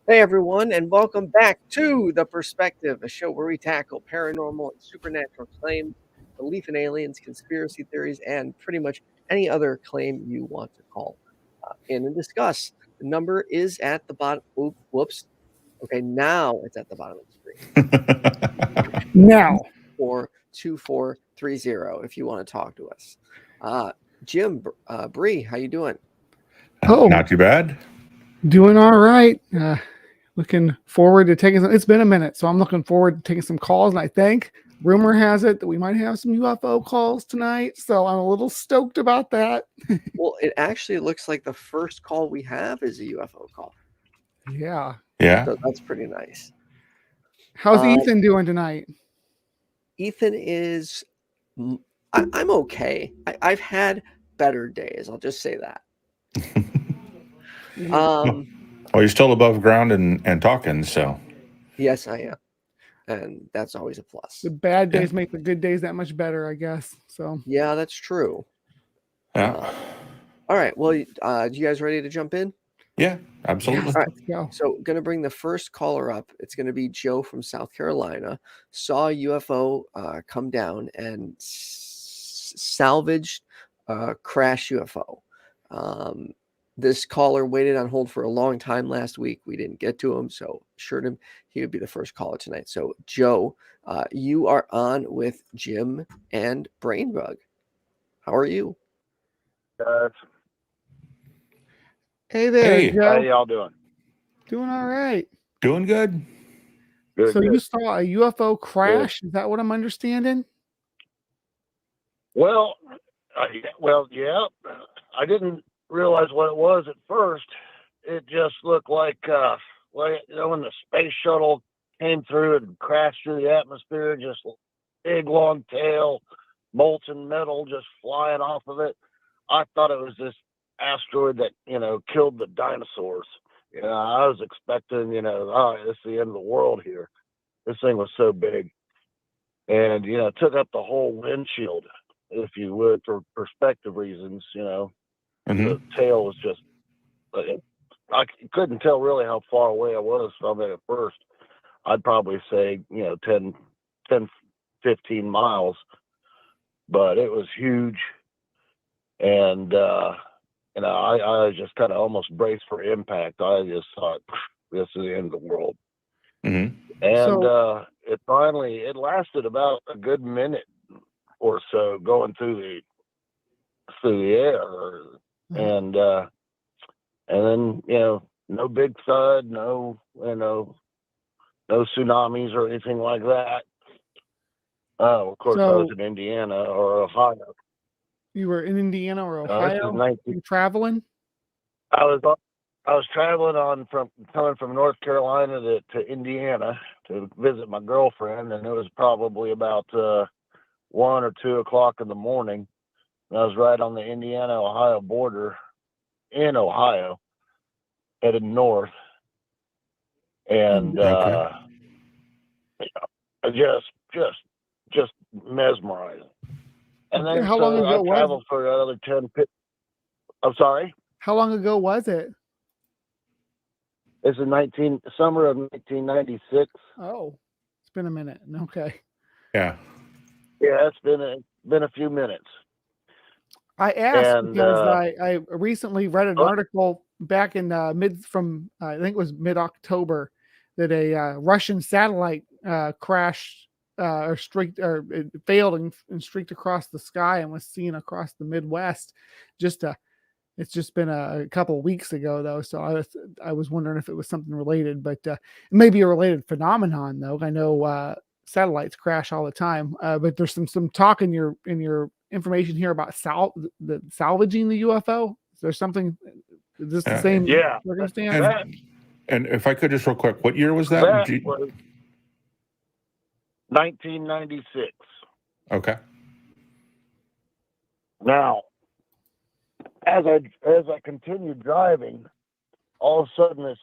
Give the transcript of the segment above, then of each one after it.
Hey everyone, and welcome back to The Perspective, a show where we tackle paranormal and supernatural claims, belief in aliens, conspiracy theories, and pretty much any other claim you want to call in and discuss. The number is at the bottom. Whoops. Okay, now it's at the bottom of the screen. Now. 42430 if you want to talk to us. Jim, Bree, how you doing? Oh, not too bad. Doing all right. Looking forward to taking some. It's been a minute, so I'm looking forward to taking some calls. And I think rumor has it that we might have some UFO calls tonight, so I'm a little stoked about that. Well, it actually looks like the first call we have is a UFO call. Yeah. So that's pretty nice. How's Ethan doing tonight? Ethan is. I'm okay. I've had better days. I'll just say that. Well, you're still above ground and talking, so. Yes, I am. And that's always a plus. The bad days make the good days that much better, I guess. So. Yeah, that's true. Yeah. All right. Well, you guys ready to jump in? Yeah, absolutely. Yes, all right. Let's go. So, going to bring the first caller up. It's going to be Joe from South Carolina. Saw a UFO come down and salvaged crash UFO. This caller waited on hold for a long time last week. We didn't get to him, so assured him he would be the first caller tonight. So, Joe, you are on with Jim and BrainBug. How are you? Hey there, Hey. Joe. How y'all doing? Doing all right. Doing good. Good, so good. you saw a UFO crash? Is that what I'm understanding? Well, yeah. I didn't realize what it was at first. It just looked like, when the space shuttle came through and crashed through the atmosphere, just big long tail, molten metal just flying off of it. I thought it was this asteroid that, killed the dinosaurs. I was expecting, this is the end of the world here. This thing was so big. And, it took up the whole windshield, if you would, for perspective reasons, The tail was just, I couldn't tell really how far away I was from it at first. I'd probably say, 10, 15 miles. But it was huge. And, I was just kind of almost braced for impact. I just thought, this is the end of the world. Mm-hmm. And it lasted about a good minute or so going through the air. And then, no big thud, no tsunamis or anything like that. Of course, I was in Indiana or Ohio. You were in Indiana or Ohio? You traveling? I was traveling coming from North Carolina to Indiana to visit my girlfriend, and it was probably about 1 or 2 o'clock in the morning. And I was right on the Indiana-Ohio border in Ohio, headed north, and just mesmerizing. And then how long ago I traveled for another 10. I'm sorry. How long ago was it? It's summer of 1996. Oh, it's been a minute. Okay. Yeah. Yeah, it's been a few minutes. I asked because I recently read an article back in I think it was mid-October, that a Russian satellite crashed it failed and streaked across the sky and was seen across the Midwest. It's just been a couple of weeks ago though, so I was wondering if it was something related, but it may be a related phenomenon though. I know satellites crash all the time, but there's some talk in your information here about salvaging the UFO. Is there something? Is this the same circumstance? And if I could just real quick, what year was that? That was 1996. Okay. Now, as I continued driving, all of a sudden this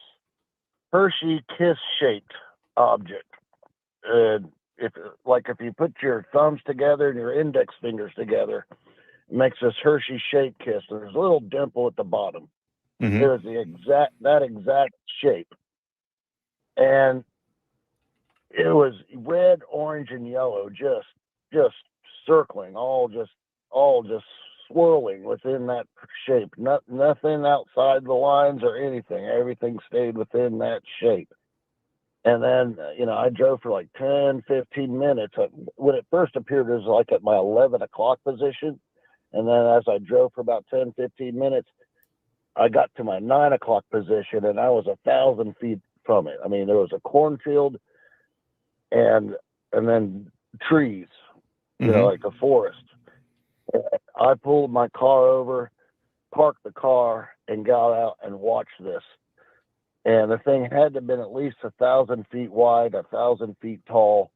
Hershey kiss shaped object. If you put your thumbs together and your index fingers together, it makes this Hershey shaped kiss. There's a little dimple at the bottom. Mm-hmm. There's that exact shape. and it was red, orange, and yellow, just circling, all just swirling within that shape. Nothing outside the lines or anything. Everything stayed within that shape. And then, I drove for like 10, 15 minutes. When it first appeared, it was like at my 11 o'clock position. And then as I drove for about 10, 15 minutes, I got to my 9 o'clock position, and I was 1,000 feet from it. I mean, there was a cornfield and then trees, like a forest. I pulled my car over, parked the car, and got out and watched this. And the thing had to have been at least 1,000 feet wide, 1,000 feet tall,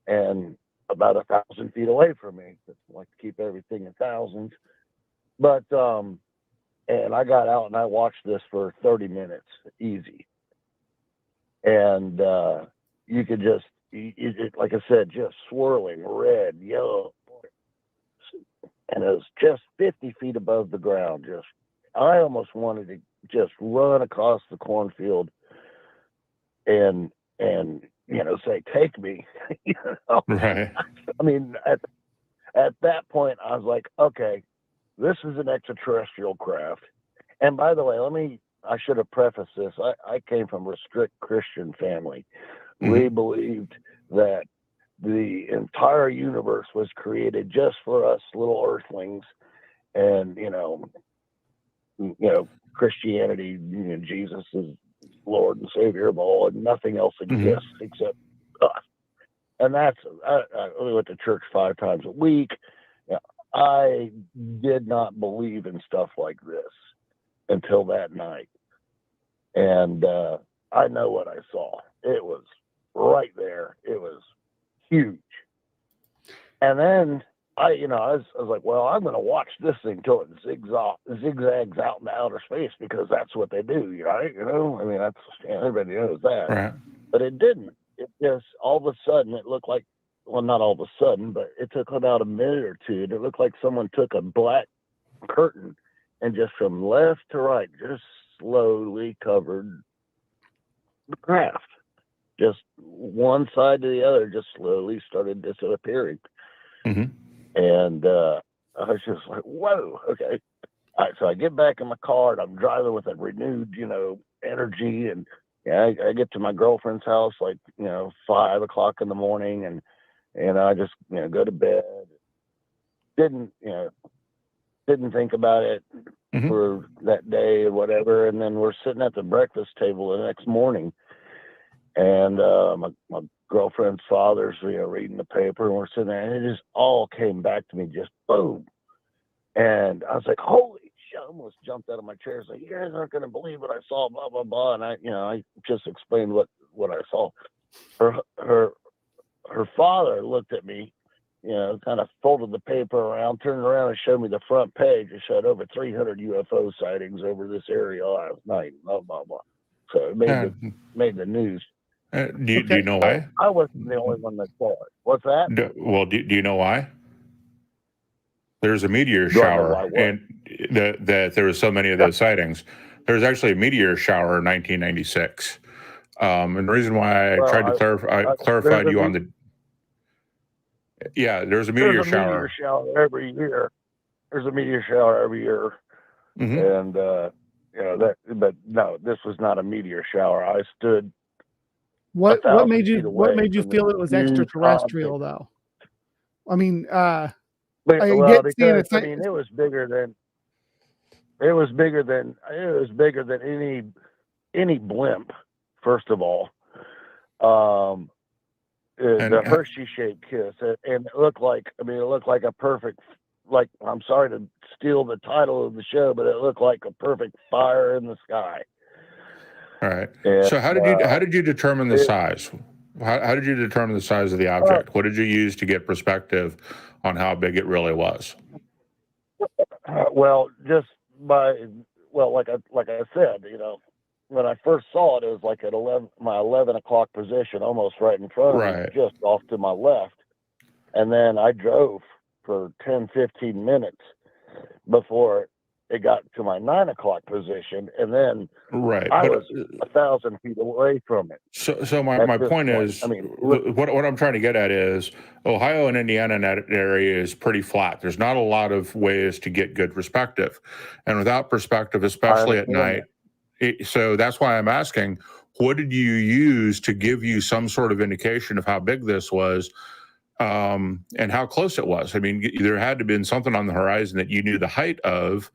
and about 1,000 feet away from me. I like to keep everything in thousands. But, and I got out and I watched this for 30 minutes, easy. And you could just, like I said, just swirling red, yellow. And it was just 50 feet above the ground. I almost wanted to just run across the cornfield and say, take me. Right. I mean, at that point, I was like, okay, this is an extraterrestrial craft. And by the way, I should have prefaced this. I came from a strict Christian family. We believed that the entire universe was created just for us little earthlings, and Christianity, Jesus is Lord and Savior of all, and nothing else exists except us. And I went to church 5 times a week. I did not believe in stuff like this until that night. And I know what I saw. It was right there. It was huge. And then I was like, well, I'm going to watch this thing till it zigzags out into outer space, because that's what they do, right? I mean, that's, everybody knows that. Right. But it didn't. It just, all of a sudden, it looked like, well, not all of a sudden, but it took about a minute or two. And it looked like someone took a black curtain and just from left to right, just slowly covered the craft. Just one side to the other, just slowly started disappearing. And I was just like, whoa, okay. All right, so I get back in my car and I'm driving with a renewed, energy. And I get to my girlfriend's house like, 5 o'clock in the morning, and I just, go to bed. Didn't think about it for that day or whatever. And then we're sitting at the breakfast table the next morning, and my girlfriend's father's, reading the paper, and we're sitting there, and it just all came back to me, just boom. And I was like, holy shit, I almost jumped out of my chair. I was like, you guys aren't going to believe what I saw, blah, blah, blah. And I just explained what I saw. Her father looked at me, kind of folded the paper around, turned around and showed me the front page. It showed over 300 UFO sightings over this area last night, blah, blah, blah. So it made the news. Do you know why? I wasn't the only one that saw it. What's that? Do you know why? There's a meteor shower, and that there was so many of those sightings. There was actually a meteor shower in 1996. And the reason why I tried to clarify, I clarified you on the. Yeah, there's a meteor shower. Meteor shower every year. There's a meteor shower every year, and but no, this was not a meteor shower. I stood. What made you feel it was extraterrestrial though? I mean, it was bigger than any blimp. First of all, the Hershey-shaped kiss, and it looked like a perfect. Like, I'm sorry to steal the title of the show, but it looked like a perfect fire in the sky. All right. And, so how did you determine the size? How did you determine the size of the object? What did you use to get perspective on how big it really was? Like I said, when I first saw it, it was like at my 11 o'clock position, almost right in front of me, just off to my left. And then I drove for 10, 15 minutes before it got to my 9 o'clock position, and then right. I But was 1,000 feet away from it. so my point is, I mean, what I'm trying to get at is Ohio and Indiana in that area is pretty flat. There's not a lot of ways to get good perspective, and without perspective, especially at night. So that's why I'm asking, what did you use to give you some sort of indication of how big this was, and how close it was? I mean, there had to have been something on the horizon that you knew the height of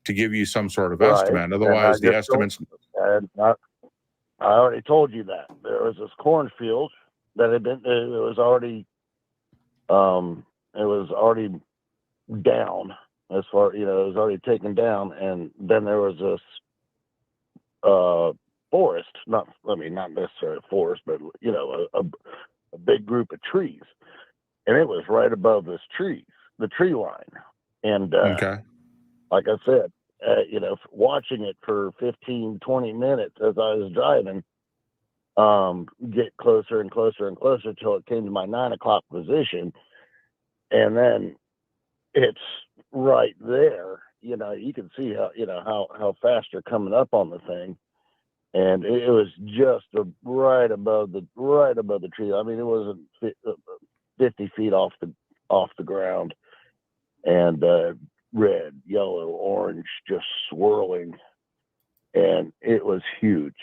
to give you some sort of estimate. Otherwise, the estimates. I already told you that there was this cornfield that had been. It was already down as far, it was already taken down, and then there was this forest, not necessarily a forest, but a big group of trees, and it was right above the tree line, and Okay. like I said, watching it for 15-20 minutes as I was driving, get closer and closer and closer till it came to my 9 o'clock position, and then it's right there. You can see how fast you're coming up on the thing, and it was just right above the tree. I mean, it wasn't 50 feet off the ground, and red, yellow, orange, just swirling, and it was huge.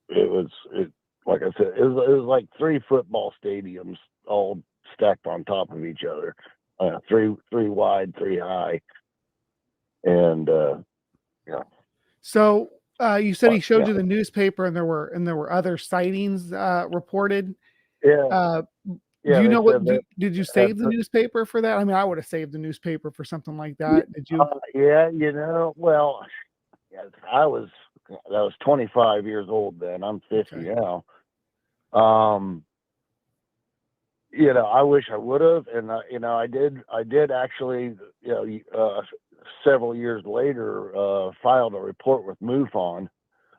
Like I said, it was like 3 football stadiums all stacked on top of each other, 3 wide, 3 high, and yeah. So you said he showed you the newspaper, and there were other sightings reported. Yeah. Do you know what? Did you save the newspaper for that? I mean, I would have saved the newspaper for something like that. Did you? Yeah, well, yeah, I was 25 years old then. I'm 50 now. I wish I would have, and I did actually, several years later, filed a report with MUFON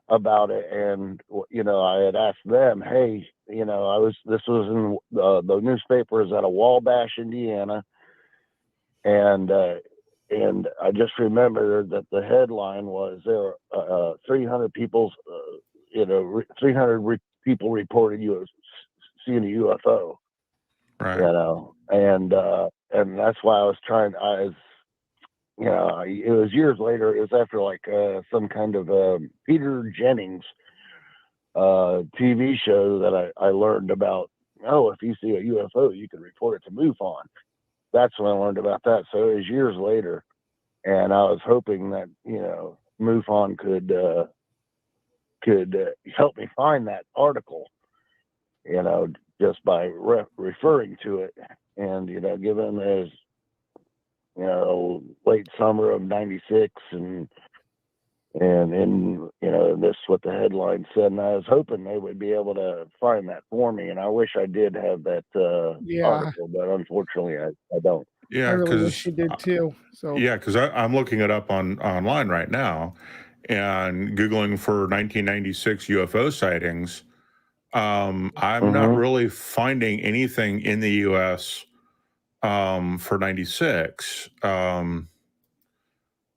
about it, and I had asked them, hey, this was in the newspaper is out of Wabash, Indiana, and I just remember that the headline was there 300 people, 300 people reported seeing a UFO, right? And that's why I was trying. It was years later. It was after like some kind of Peter Jennings TV show that I learned about. Oh, if you see a UFO, you can report it to MUFON. That's when I learned about that. So it was years later, and I was hoping that MUFON could help me find that article, just by referring to it, and given as late summer of '96, and this what the headline said, and I was hoping they would be able to find that for me, and I wish I did have that article, but unfortunately I don't. Yeah, I really wish you did too. So yeah, because I'm looking it up online right now, and Googling for 1996 UFO sightings. I'm not really finding anything in the U.S. For 96,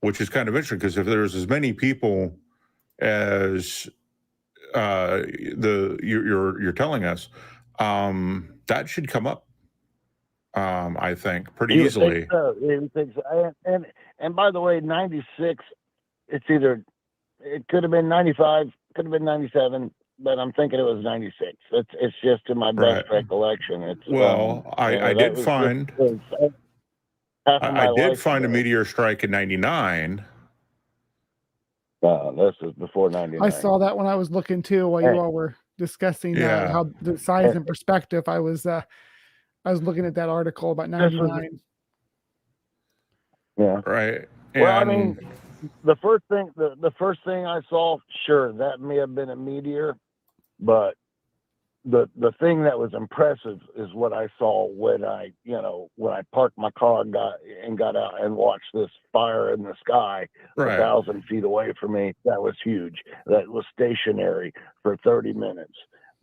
which is kind of interesting, because if there's as many people as you're telling us, that should come up, I think, pretty easily. You think so? And by the way, 96, it could have been 95, could have been 97, but I'm thinking it was 96. It's just in my best recollection. It's I did find a meteor strike in 99. This is before 99. I saw that when I was looking too, while you all were discussing how the size and perspective. I was looking at that article about 99. Yeah. Right. Well, I mean, the first thing I saw, sure, that may have been a meteor, but the thing that was impressive is what I saw when I parked my car and got out and watched this fire in the sky 1,000 feet away from me. That was huge. That was stationary for 30 minutes.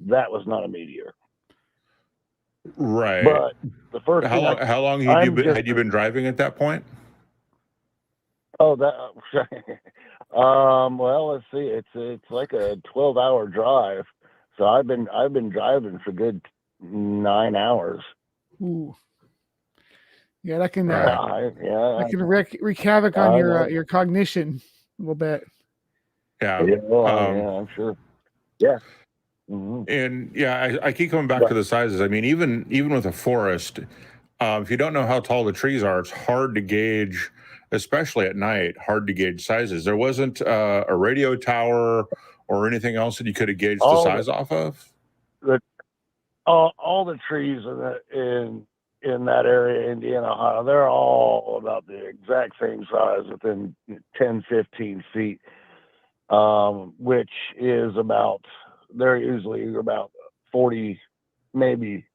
That was not a meteor. Right. But the first how long had you been driving at that point? Oh, that. Well, let's see. It's like a 12-hour drive. So I've been driving for good 9 hours. Ooh. Yeah, that can Right. that can wreak havoc on your cognition a little bit. Yeah. I'm sure. Yeah. And yeah, I keep coming back to the sizes. I mean, even with a forest, if you don't know how tall the trees are, it's hard to gauge, especially at night, hard to gauge sizes. There wasn't a radio tower or anything else that you could have gauged the size off of? All the trees in that area, Indiana, Ohio, they're all about the exact same size within 10, 15 feet, which is about, they're usually about 40, maybe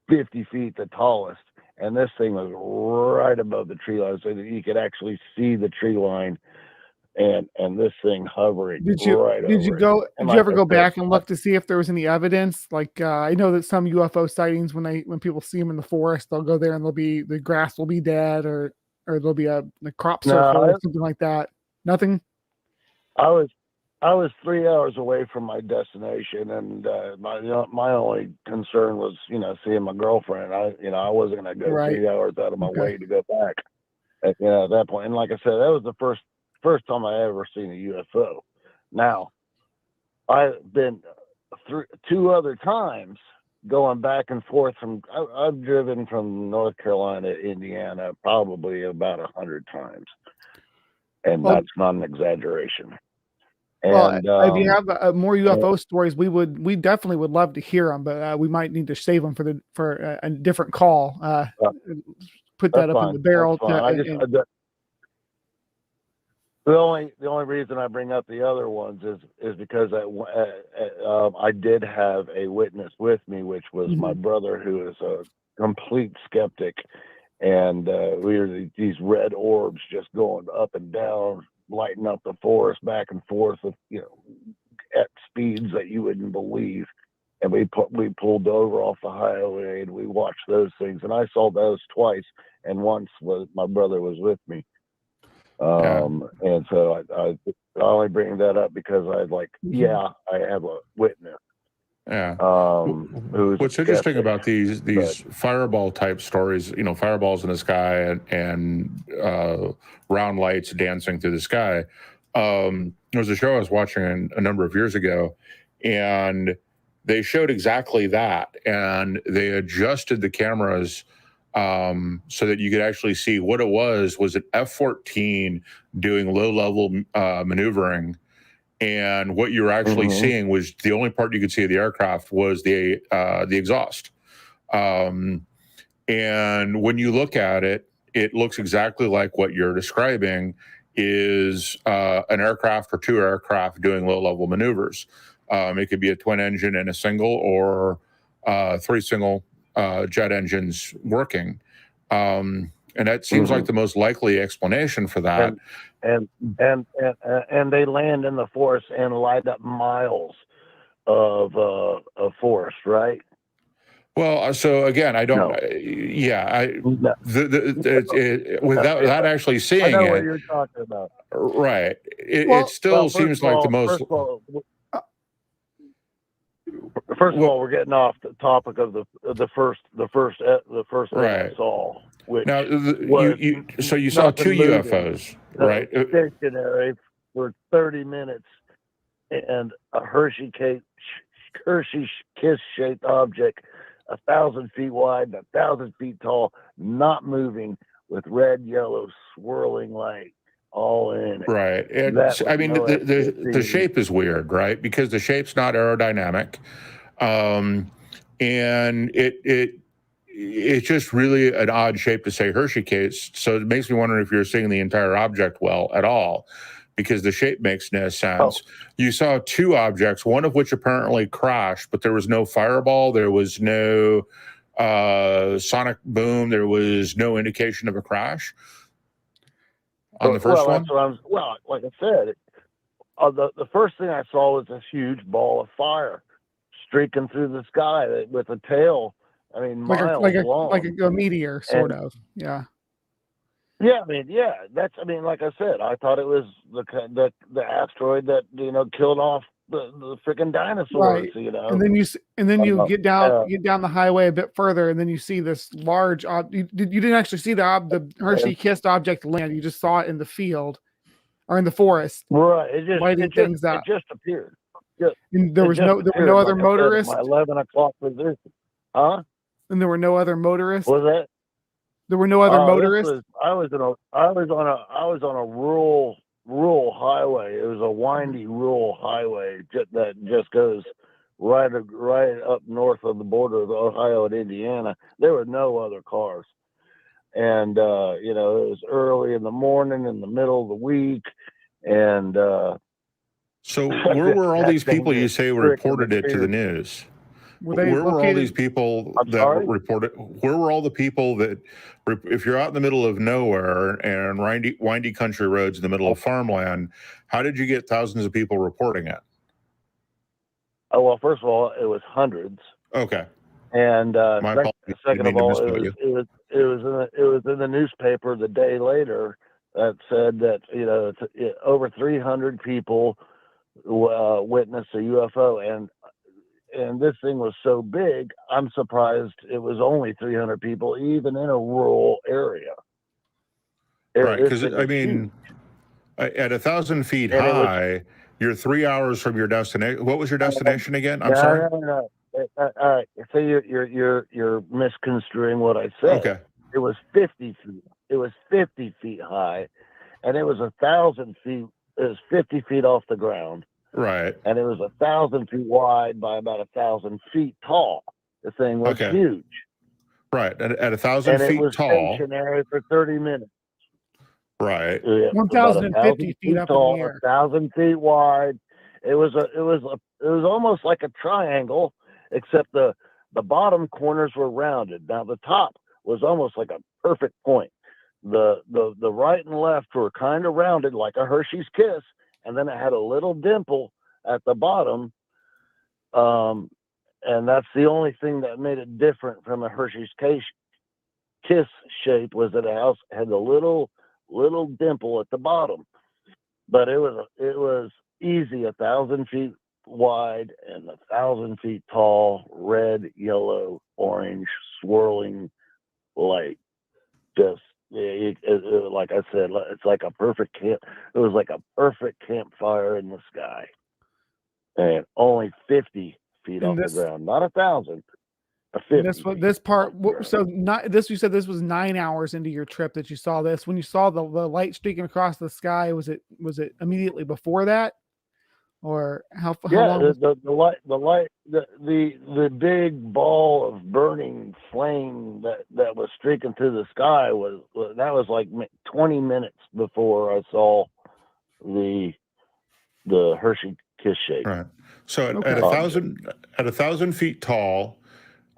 50 feet the tallest. And this thing was right above the tree line, so that you could actually see the tree line, and this thing hovering. Did you ever go back and look to see if there was any evidence? Like I know that some UFO sightings, when people see them in the forest, they'll go there and the grass will be dead, or there'll be a crop circle or something like that. Nothing. I was 3 hours away from my destination, and my only concern was, seeing my girlfriend. I wasn't going to go 3 hours out of my way to go back. At that point, and like I said, that was the first time I ever seen a UFO. Now, I've been through 2 other times going back and forth I've driven from North Carolina to Indiana probably about 100 times, and that's not an exaggeration. Well, if you have more UFO stories, we definitely would love to hear them, but we might need to save them for a different call. Put that up in the barrel. The only reason I bring up the other ones is because I did have a witness with me, which was my brother, who is a complete skeptic, and we were these red orbs just going up and down, lighting up the forest back and forth with, at speeds that you wouldn't believe. And we pulled over off the highway and we watched those things, and I saw those twice, and once my brother was with me. And so I only bring that up because I have a witness. Yeah. What's interesting about these fireball type stories, fireballs in the sky and round lights dancing through the sky. There was a show I was watching a number of years ago, and they showed exactly that, and they adjusted the cameras so that you could actually see what it was an F-14 doing low-level maneuvering. And what you were actually seeing was the only part you could see of the aircraft was the exhaust. And when you look at it, it looks exactly like what you're describing is an aircraft or 2 aircraft doing low-level maneuvers. It could be a twin engine and a single, or 3 single jet engines working. And that seems like the most likely explanation for that. And they land in the forest and light up miles of forest, right? Well, so again, I don't. Without actually seeing I know it, what you're talking about. Right. It still seems like the most. First of all, we're getting off the topic of the first thing I saw. Which now, so you saw 2 UFOs, right? Stationary for 30 minutes, and a Hershey kiss-shaped object, 1,000 feet wide, 1,000 feet tall, not moving, with red, yellow, swirling light all in it. Right. And I mean, the shape is weird, right? Because the shape's not aerodynamic, and it's just really an odd shape to say Hershey case. So it makes me wonder if you're seeing the entire object well at all, because the shape makes no sense. You saw 2 objects, one of which apparently crashed, but there was no fireball, there was no sonic boom, there was no indication of a crash on the first one. Like I said, the first thing I saw was this huge ball of fire streaking through the sky with a tail. I mean, miles long. Like a meteor, sort of. Yeah. Yeah, I mean, yeah, like I said, I thought it was the asteroid that killed off the freaking dinosaurs. Right. And then you get down the highway a bit further, and then you see this large. You didn't actually see the Hershey kissed object land. You just saw it in the field or in the forest. Right. It just appeared. And there were no other motorists. My 11 o'clock position. Huh? And there were no other motorists. Was that? There were no other motorists. I was on a rural highway. It was a windy rural highway that just goes right up north of the border of Ohio and Indiana. There were no other cars, and it was early in the morning, in the middle of the week, and so where were all these people you say reported it to the news? Where were all these people that reported? Where were all the people that, if you're out in the middle of nowhere and windy country roads in the middle of farmland, how did you get thousands of people reporting it? Oh, well, first of all, it was hundreds. Okay. And second of all, it was in the newspaper the day later that said that over 300 people witnessed a UFO, and this thing was so big, I'm surprised it was only 300 people, even in a rural area. Right, because I mean, at 1,000 feet high, you're 3 hours from your destination. What was your destination again? I'm sorry. No. All right, so you're misconstruing what I said. Okay. It was 50 feet. It was 50 feet high, and it was 1,000 feet. It was 50 feet off the ground. Right. And it was 1,000 feet wide by about 1,000 feet tall. The thing was huge. Right. At 1,000 feet it was tall. Stationary for 30 minutes. Right. 1,050 feet up tall, in the air. 1,000 feet wide. It was almost like a triangle, except the bottom corners were rounded. Now the top was almost like a perfect point. The right and left were kind of rounded like a Hershey's Kiss. And then it had a little dimple at the bottom. And that's the only thing that made it different from a Hershey's Kiss shape, was that it had a little dimple at the bottom. But it was easy 1,000 feet wide and 1,000 feet tall, red, yellow, orange, swirling light. Just like I said, it's like a perfect camp. It was like a perfect campfire in the sky, and only 50 feet off the ground, not 1,000. This part. So not this. You said this was 9 hours into your trip that you saw this. When you saw the light streaking across the sky, was it immediately before that, or how long? The big ball of burning flame that was streaking through the sky was like 20 minutes before I saw the Hershey Kiss shape. Right. So at 1,000 feet tall,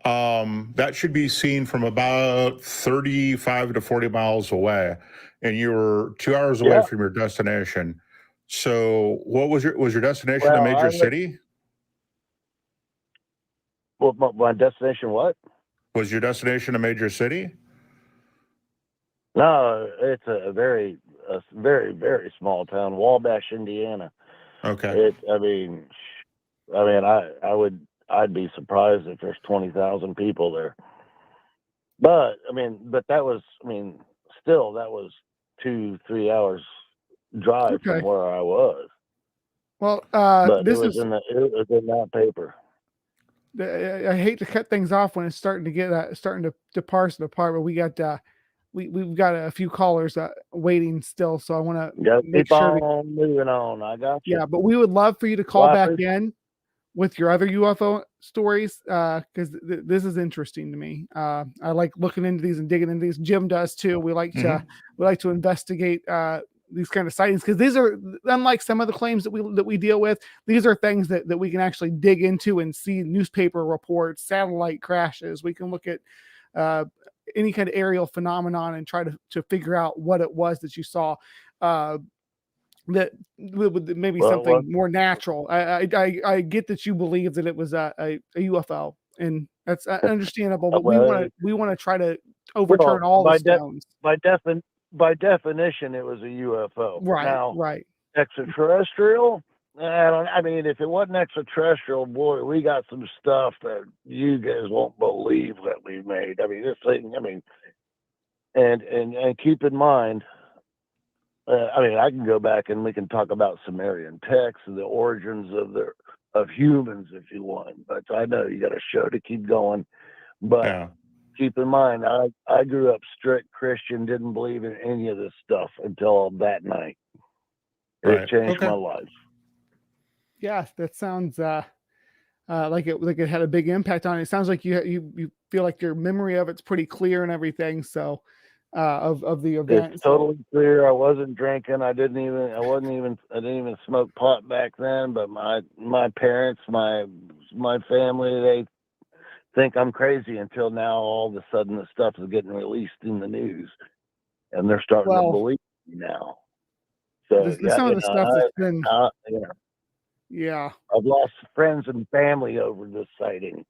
that should be seen from about 35 to 40 miles away, and you were 2 hours away from your destination. So what was your destination a major city? Well, my destination, what? Was your destination a major city? No, it's a very, very small town, Wabash, Indiana. Okay. I'd be surprised if there's 20,000 people there. But that was 2-3 hours drive from where I was. Well, but it was in that paper. I hate to cut things off when it's starting to parse it apart, but we got we've got a few callers waiting still, so I want to keep on moving on. I got you. Yeah, but we would love for you to call back in with your other UFO stories, because this is interesting to me. I like looking into these and digging into these. Jim does too. We like to investigate these kind of sightings, because these are, unlike some of the claims that we deal with, these are things that we can actually dig into and see newspaper reports, satellite crashes. We can look at any kind of aerial phenomenon and try to figure out what it was that you saw. That would maybe something more natural. I get that you believe that it was a UFO, and that's understandable. But we want to try to overturn all the stones. By by definition, it was a UFO. Right, Now, right. extraterrestrial, I mean, if it wasn't extraterrestrial, boy, we got some stuff that you guys won't believe that we made. I mean, this thing, I mean, and keep in mind, I mean, I can go back and we can talk about Sumerian texts and the origins of humans if you want, but I know you got a show to keep going. But keep in mind, I grew up strict Christian, didn't believe in any of this stuff until that night. It changed my life. Yeah, that sounds like it had a big impact on it. It sounds like you feel like your memory of it's pretty clear and everything. So of the event, it's totally clear. I wasn't drinking. I didn't even smoke pot back then. But my parents, my family, they think I'm crazy until now. All of a sudden, the stuff is getting released in the news, and they're starting to believe me now. So some of the stuff that's been. Yeah, I've lost friends and family over this sighting.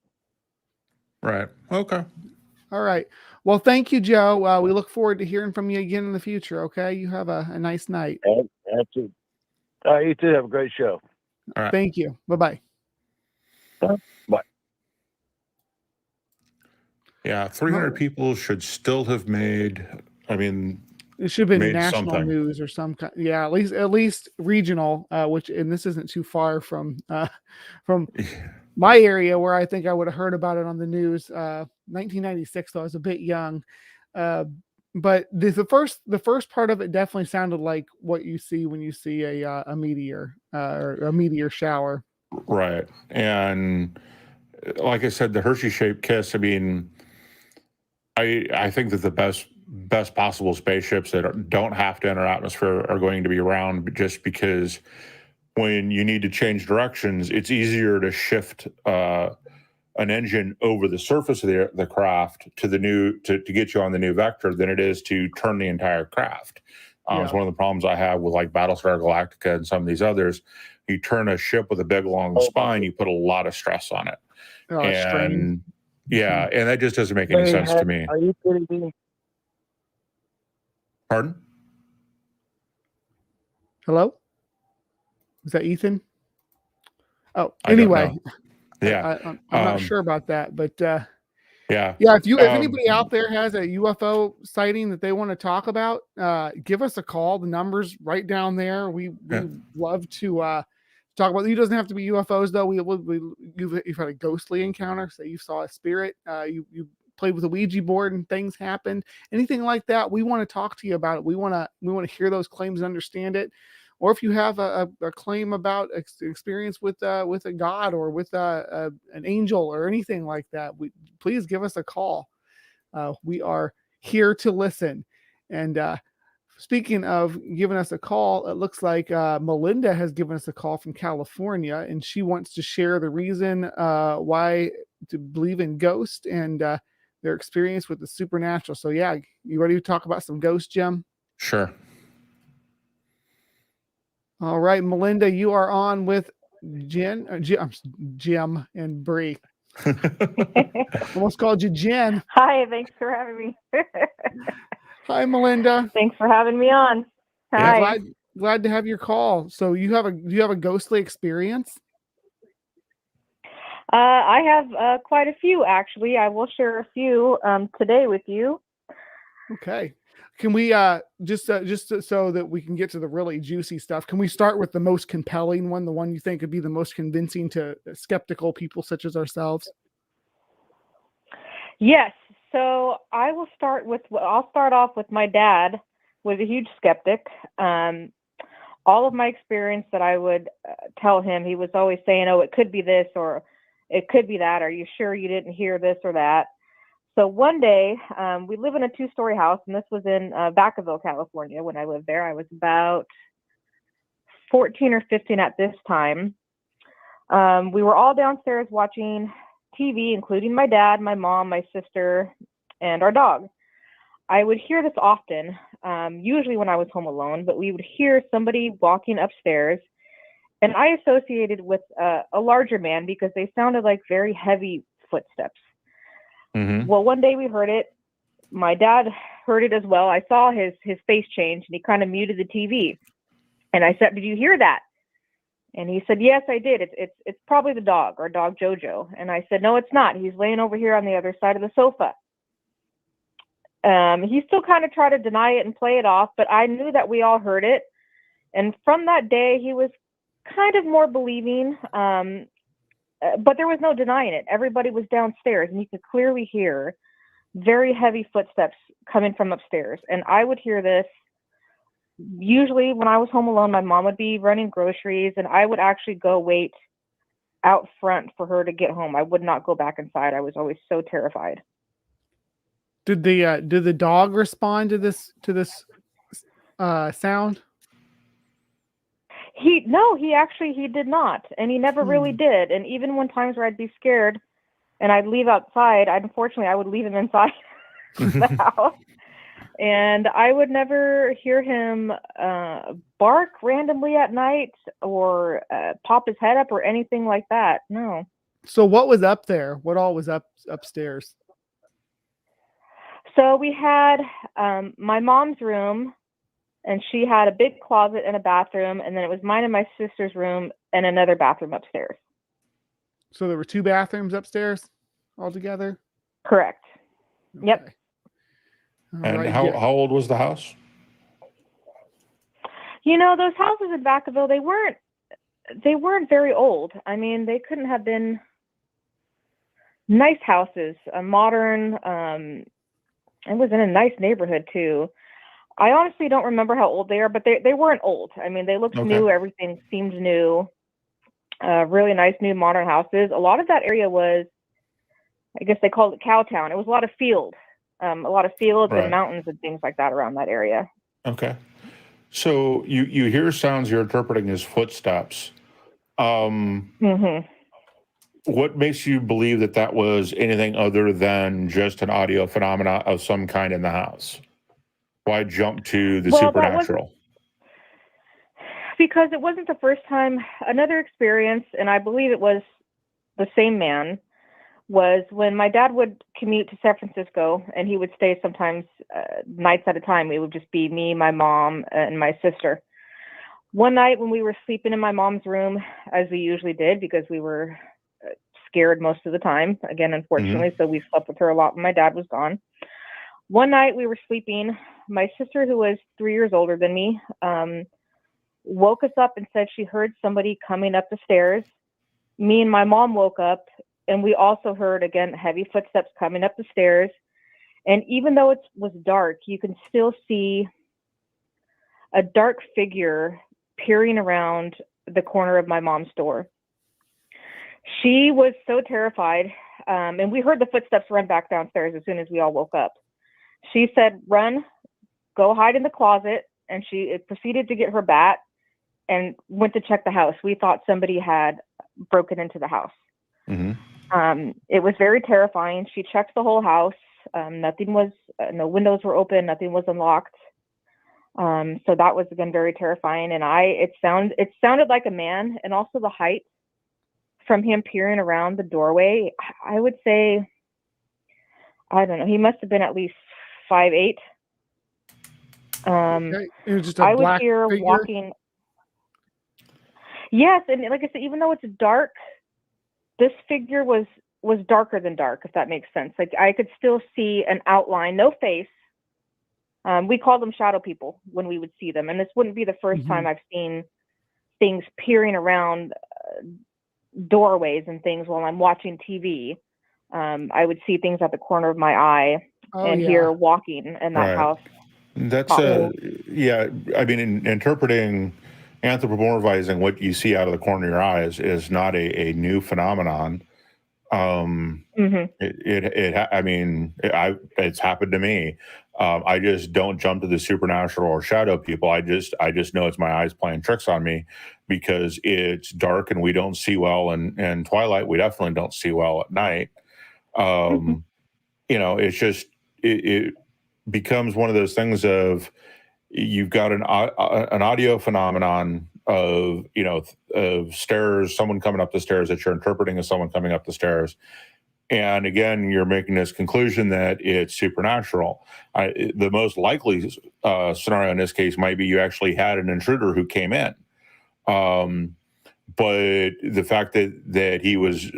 Right. Okay. All right. Well, thank you, Joe. We look forward to hearing from you again in the future. Okay. You have a nice night. That's it. You too. Have a great show. All right. Thank you. Bye-bye. Bye. Yeah. 300 people should still have made, it should have been national news or some kind. Yeah, at least regional, and this isn't too far from my area where I think I would have heard about it on the news. 1996, though I was a bit young. But the first part of it definitely sounded like what you see when you see a meteor or a meteor shower. Right. And like I said, the Hershey-shaped kiss, I mean, I think that the best possible spaceships that don't have to enter atmosphere are going to be around, just because when you need to change directions, it's easier to shift an engine over the surface of the craft to get you on the new vector than it is to turn the entire craft. It's one of the problems I have with like Battlestar Galactica and some of these others. You turn a ship with a big long spine, you put a lot of stress on it. And yeah, and that just doesn't make any sense to me. Are you kidding me? Pardon? Hello? Is that Ethan? Oh, anyway. Yeah. I'm not sure about that, but yeah. If anybody out there has a UFO sighting that they want to talk about, give us a call. The number's right down there. We love to talk about. It doesn't have to be UFOs though. You've had a ghostly encounter, say you saw a spirit, you played with a Ouija board and things happened, anything like that. We want to talk to you about it. We want to hear those claims and understand it. Or if you have a claim about experience with a god or with an angel or anything like that, please give us a call. We are here to listen. And speaking of giving us a call, it looks like Melinda has given us a call from California, and she wants to share the reason why to believe in ghosts and their experience with the supernatural. So yeah, you ready to talk about some ghosts, Jim? Sure. All right, Melinda, you are on with Jim and Bree. Almost called you Jen. Hi, thanks for having me. Hi, Melinda. Thanks for having me on. Hi. Yeah, glad to have your call. So do you have a ghostly experience? I have quite a few, actually. I will share a few today with you. Okay. Can we just so that we can get to the really juicy stuff, can we start with the most compelling one, the one you think would be the most convincing to skeptical people such as ourselves? Yes. So I'll start off with my dad was a huge skeptic. All of my experience that I would tell him, he was always saying, "Oh, it could be this or it could be that. Are you sure you didn't hear this or that?" So one day, we live in a 2-story house, and this was in Vacaville, California. When I lived there, I was about 14 or 15 at this time. We were all downstairs watching TV, including my dad, my mom, my sister, and our dog. I would hear this often, usually when I was home alone, but we would hear somebody walking upstairs, and I associated with a larger man because they sounded like very heavy footsteps. Mm-hmm. Well, one day we heard it my dad heard it as well. I saw his face change, and he kind of muted the TV. And I said, "Did you hear that?" And he said, "Yes, I did. It's probably the dog, our dog Jojo." And I said, "No, it's not. He's laying over here on the other side of the sofa." He still kind of tried to deny it and play it off, but I knew that we all heard it. And from that day, he was kind of more believing, but there was no denying it. Everybody was downstairs, and you could clearly hear very heavy footsteps coming from upstairs. And I would hear this usually when I was home alone. My mom would be running groceries, and I would actually go wait out front for her to get home. I would not go back inside. I was always so terrified. Did the dog respond to this sound? He did not, and he never really did. And even when times where I'd be scared and I'd leave outside, unfortunately I would leave him inside the house, and I would never hear him bark randomly at night or pop his head up or anything like that. No. So what was up there? What all was upstairs? So we had my mom's room, and she had a big closet and a bathroom, and then it was mine and my sister's room and another bathroom upstairs. So there were 2 bathrooms upstairs altogether? Correct. Okay. Yep. And right, how old was the house? Those houses in Vacaville, they weren't very old. I mean, they couldn't have been nice houses, a modern, it was in a nice neighborhood too. I honestly don't remember how old they are, but they weren't old. I mean, they looked new. Everything seemed new. Really nice, new, modern houses. A lot of that area was, I guess they called it Cowtown. It was a lot of fields and mountains and things like that around that area. Okay. So you hear sounds you're interpreting as footsteps. What makes you believe that was anything other than just an audio phenomena of some kind in the house? Why jump to the supernatural? Because it wasn't the first time. Another experience, and I believe it was the same man, was when my dad would commute to San Francisco, and he would stay sometimes nights at a time. It would just be me, my mom, and my sister. One night when we were sleeping in my mom's room, as we usually did, because we were scared most of the time, again, unfortunately, so we slept with her a lot when my dad was gone. One night we were sleeping. My sister, who was 3 years older than me, woke us up and said she heard somebody coming up the stairs. Me and my mom woke up, and we also heard, again, heavy footsteps coming up the stairs. And even though it was dark, you can still see a dark figure peering around the corner of my mom's door. She was so terrified, and we heard the footsteps run back downstairs as soon as we all woke up. She said, "Run, go hide in the closet," and she proceeded to get her bat and went to check the house. We thought somebody had broken into the house. It was very terrifying. She checked the whole house. Nothing was, no windows were open, nothing was unlocked. So that was, again, very terrifying. And it sounded like a man, and also the height from him peering around the doorway. I would say, I don't know, he must have been at least 5'8". It was just a I black was here figure? walking. Yes, and like I said, even though it's dark, this figure was darker than dark, if that makes sense. Like, I could still see an outline, no face. We called them shadow people when we would see them, and this wouldn't be the first time I've seen things peering around doorways and things while I'm watching TV. I would see things at the corner of my eye hear walking in that house. That's yeah. I mean, interpreting, anthropomorphizing what you see out of the corner of your eyes is not a new phenomenon. It's happened to me. I just don't jump to the supernatural or shadow people. I just know it's my eyes playing tricks on me because it's dark and we don't see well. And twilight, we definitely don't see well at night. You know, it's just, it becomes one of those things of, you've got an audio phenomenon of, of stairs, someone coming up the stairs that you're interpreting as someone coming up the stairs. And again, you're making this conclusion that it's supernatural. The most likely scenario in this case might be you actually had an intruder who came in. But the fact that he was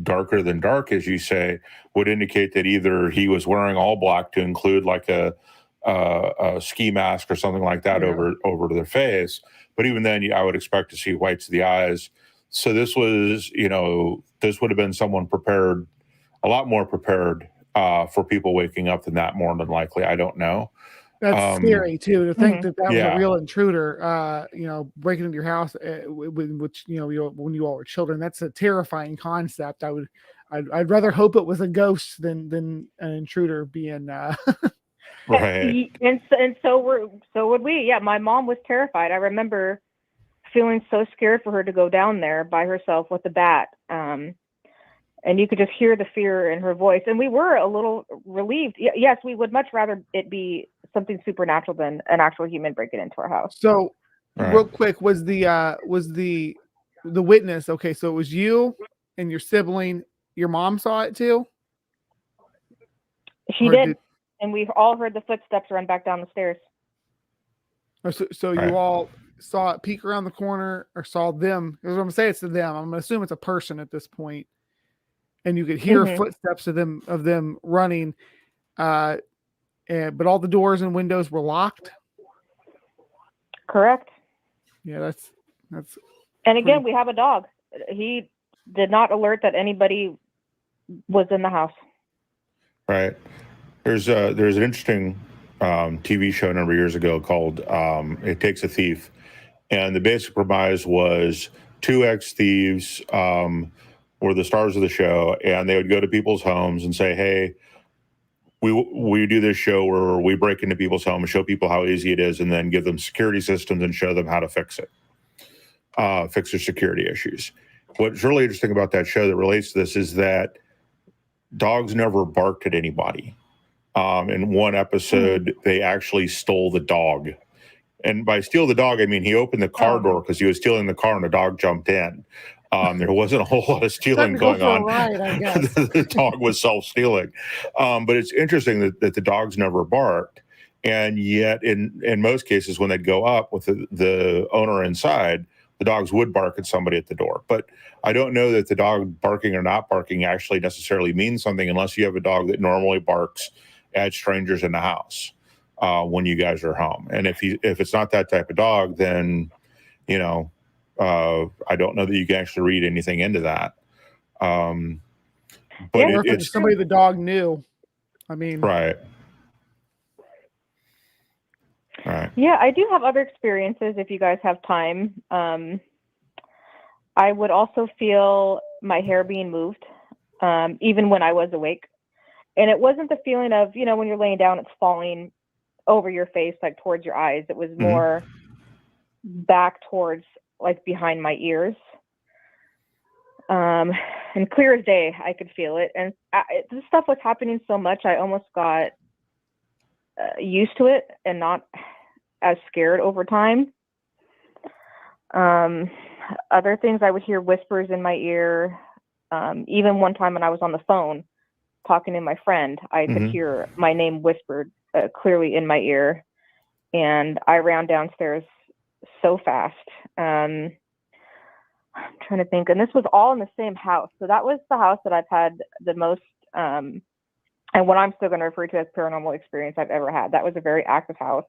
darker than dark, as you say, would indicate that either he was wearing all black to include like a ski mask or something like that over to their face. But even then, I would expect to see whites of the eyes. So this was, this would have been someone prepared, a lot more prepared for people waking up than that, more than likely. I don't know. That's scary too, to think that was yeah. a real intruder, breaking into your house, which, when you all were children. That's a terrifying concept. I'd rather hope it was a ghost than an intruder being right. And so would we. Yeah, my mom was terrified. I remember feeling so scared for her to go down there by herself with the bat. And you could just hear the fear in her voice. And we were a little relieved. Yes, we would much rather it be something supernatural than an actual human breaking into our house. So, real quick, was the witness, okay, so it was you and your sibling, your mom saw it too? She did. And we've all heard the footsteps run back down the stairs. So you all saw it peek around the corner, or saw them? Because I'm going to say it's to them. I'm going to assume it's a person at this point. And you could hear footsteps of them running, but all the doors and windows were locked. Correct. Yeah, that's. And again, we have a dog. He did not alert that anybody was in the house. Right. There's an interesting TV show a number of years ago called "It Takes a Thief," and the basic premise was two ex-thieves. Were the stars of the show, and they would go to people's homes and say, hey, we do this show where we break into people's homes, show people how easy it is, and then give them security systems and show them how to fix it, fix their security issues. What's really interesting about that show that relates to this is that dogs never barked at anybody. In one episode, they actually stole the dog. And by steal the dog, I mean he opened the car door because he was stealing the car and the dog jumped in. There wasn't a whole lot of stealing going on. Ride, I guess. The dog was self-stealing. But it's interesting that the dogs never barked. And yet, in most cases, when they'd go up with the owner inside, the dogs would bark at somebody at the door. But I don't know that the dog barking or not barking actually necessarily means something unless you have a dog that normally barks at strangers in the house when you guys are home. And if it's not that type of dog, then, I don't know that you can actually read anything into that. But it's somebody the dog knew. I mean, right. Yeah, I do have other experiences if you guys have time. I would also feel my hair being moved, even when I was awake. And it wasn't the feeling of, when you're laying down, it's falling over your face, like towards your eyes. It was more back towards, like, behind my ears. And clear as day, I could feel it. And this stuff was happening so much, I almost got used to it and not as scared over time. Other things, I would hear whispers in my ear. Even one time when I was on the phone talking to my friend, I could hear my name whispered clearly in my ear. And I ran downstairs so fast. I'm trying to think, and this was all in the same house. So that was the house that I've had the most, and what I'm still going to refer to as paranormal experience I've ever had. That was a very active house,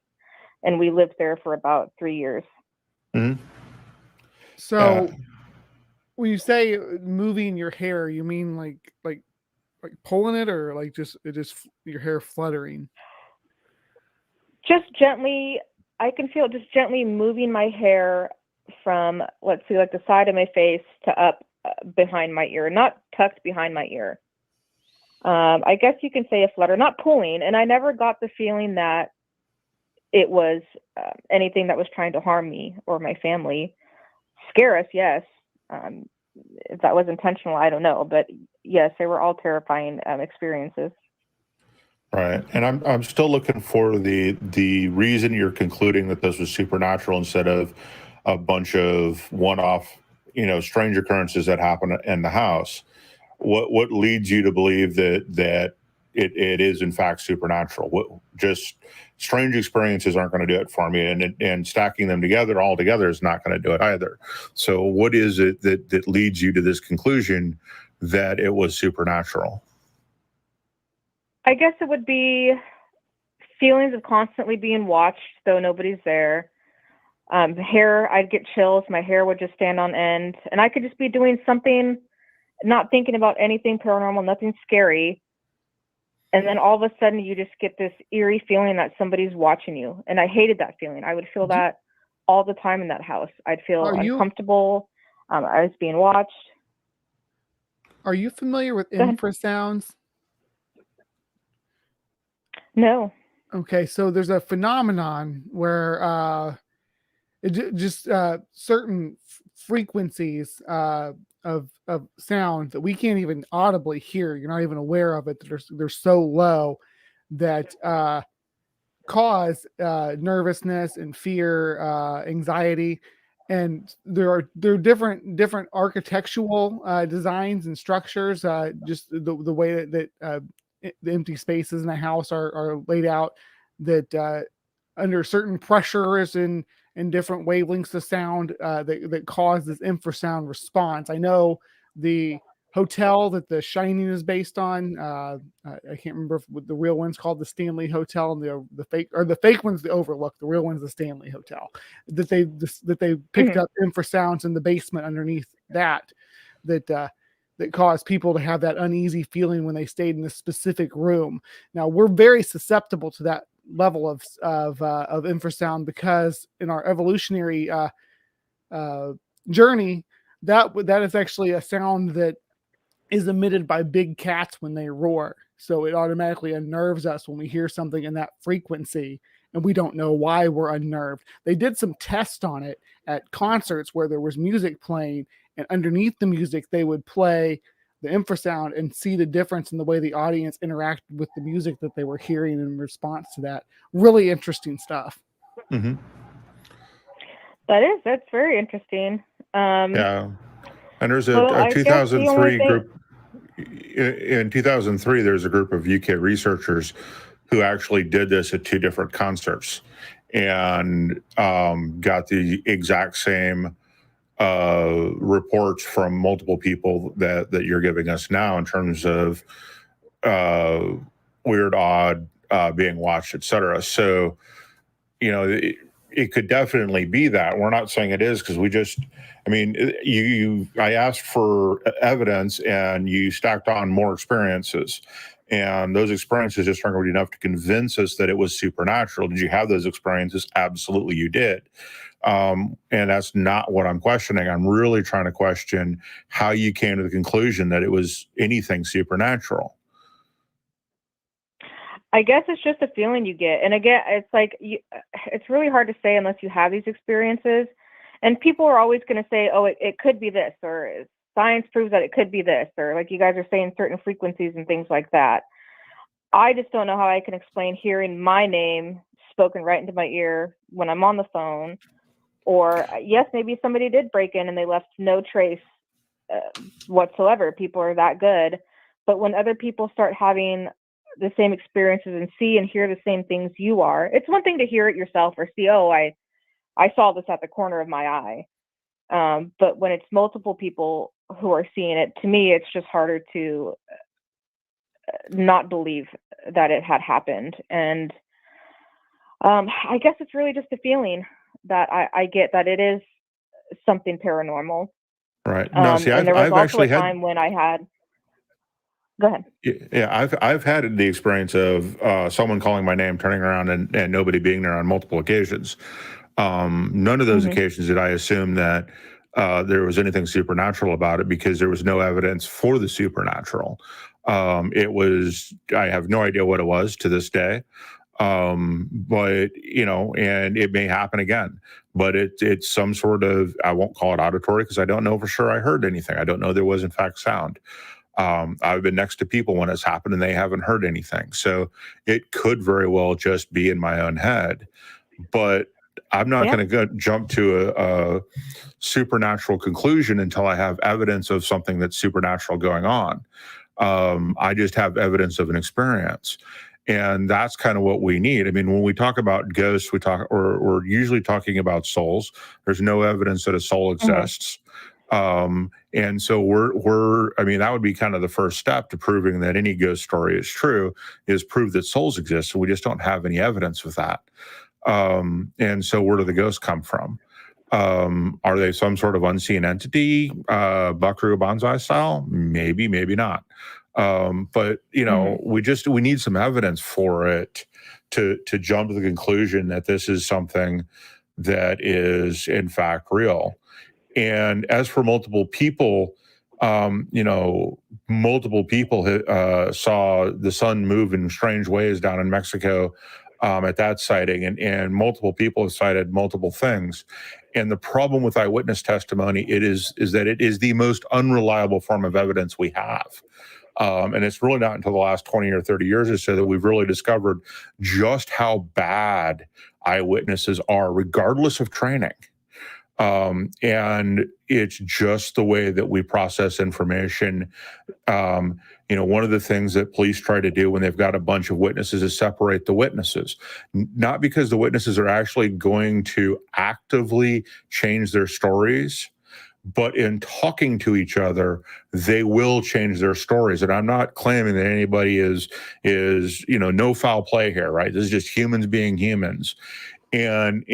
and we lived there for about 3 years. So when you say moving your hair, you mean like pulling it, or like just your hair fluttering? Just gently. I can feel just gently moving my hair from, let's see, like the side of my face to up behind my ear, not tucked behind my ear. I guess you can say a flutter, not pulling. And I never got the feeling that it was anything that was trying to harm me or my family. Scare us, yes. If that was intentional, I don't know. But yes, they were all terrifying experiences. Right. And I'm still looking for the reason you're concluding that this was supernatural instead of a bunch of one-off, strange occurrences that happen in the house. what leads you to believe that it is in fact supernatural? Just strange experiences aren't going to do it for me, and stacking them together all together is not going to do it either. So what is it that leads you to this conclusion that it was supernatural? I guess it would be feelings of constantly being watched, though nobody's there. Hair, I'd get chills. My hair would just stand on end. And I could just be doing something, not thinking about anything paranormal, nothing scary. And then all of a sudden you just get this eerie feeling that somebody's watching you. And I hated that feeling. I would feel that all the time in that house. I'd feel uncomfortable. I was being watched. Are you familiar with infrasounds? No. Okay, so there's a phenomenon where certain frequencies of sound that we can't even audibly hear, you're not even aware of it, they're so low that cause nervousness and fear, anxiety. And there are different architectural designs and structures, just the way that the empty spaces in the house are laid out, that under certain pressures and different wavelengths of sound that cause this infrasound response. I know the hotel that The Shining is based on, I can't remember what the real one's called, the Stanley Hotel, and the fake one's the Overlook, the real one's the Stanley Hotel, that they picked up infrasounds in the basement underneath that caused people to have that uneasy feeling when they stayed in a specific room. Now, we're very susceptible to that level of infrasound because in our evolutionary journey, that is actually a sound that is emitted by big cats when they roar. So it automatically unnerves us when we hear something in that frequency, and we don't know why we're unnerved. They did some tests on it at concerts where there was music playing, and underneath the music, they would play the infrasound and see the difference in the way the audience interacted with the music that they were hearing in response to that. Really interesting stuff. Mm-hmm. That's very interesting. Yeah. And there's a 2003 group. In 2003, there's a group of UK researchers who actually did this at two different concerts and got the exact same reports from multiple people that you're giving us now in terms of weird, odd, being watched, etc. So, it could definitely be that. We're not saying it is, because I asked for evidence and you stacked on more experiences, and those experiences just aren't going to be enough to convince us that it was supernatural. Did you have those experiences? Absolutely, you did. And that's not what I'm questioning. I'm really trying to question how you came to the conclusion that it was anything supernatural. I guess it's just a feeling you get. And again, it's like, it's really hard to say unless you have these experiences. And people are always going to say, oh, it could be this, or science proves that it could be this, or like you guys are saying, certain frequencies and things like that. I just don't know how I can explain hearing my name spoken right into my ear when I'm on the phone. Or yes, maybe somebody did break in and they left no trace whatsoever. People are that good. But when other people start having the same experiences and see and hear the same things you are, it's one thing to hear it yourself or see, oh, I saw this at the corner of my eye. But when it's multiple people who are seeing it, to me, it's just harder to not believe that it had happened. And I guess it's really just a feeling that I get that it is something paranormal. Right. No, see, and there was I've also actually a time when I had. Go ahead. Yeah, I've had the experience of someone calling my name, turning around, and nobody being there on multiple occasions. None of those occasions did I assume that there was anything supernatural about it, because there was no evidence for the supernatural. It was, I have no idea what it was to this day. But and it may happen again, but it's some sort of, I won't call it auditory, because I don't know for sure I heard anything. I don't know there was in fact sound. I've been next to people when it's happened and they haven't heard anything. So it could very well just be in my own head. But I'm not going to jump to a supernatural conclusion until I have evidence of something that's supernatural going on. I just have evidence of an experience. And that's kind of what we need. I mean, when we talk about ghosts, we're usually talking about souls. There's no evidence that a soul exists. And so I mean, that would be kind of the first step to proving that any ghost story is true, is prove that souls exist. So we just don't have any evidence of that. And so where do the ghosts come from? Are they some sort of unseen entity, Buckaroo Banzai style? Maybe, maybe not. But we need some evidence for it to jump to the conclusion that this is something that is in fact real. And as for multiple people, multiple people saw the sun move in strange ways down in Mexico at that sighting, and multiple people have cited multiple things. And the problem with eyewitness testimony is that it is the most unreliable form of evidence we have. And it's really not until the last 20 or 30 years or so that we've really discovered just how bad eyewitnesses are, regardless of training. And it's just the way that we process information. One of the things that police try to do when they've got a bunch of witnesses is separate the witnesses, not because the witnesses are actually going to actively change their stories, but in talking to each other, they will change their stories. And I'm not claiming that anybody is no foul play here, right? This is just humans being humans. And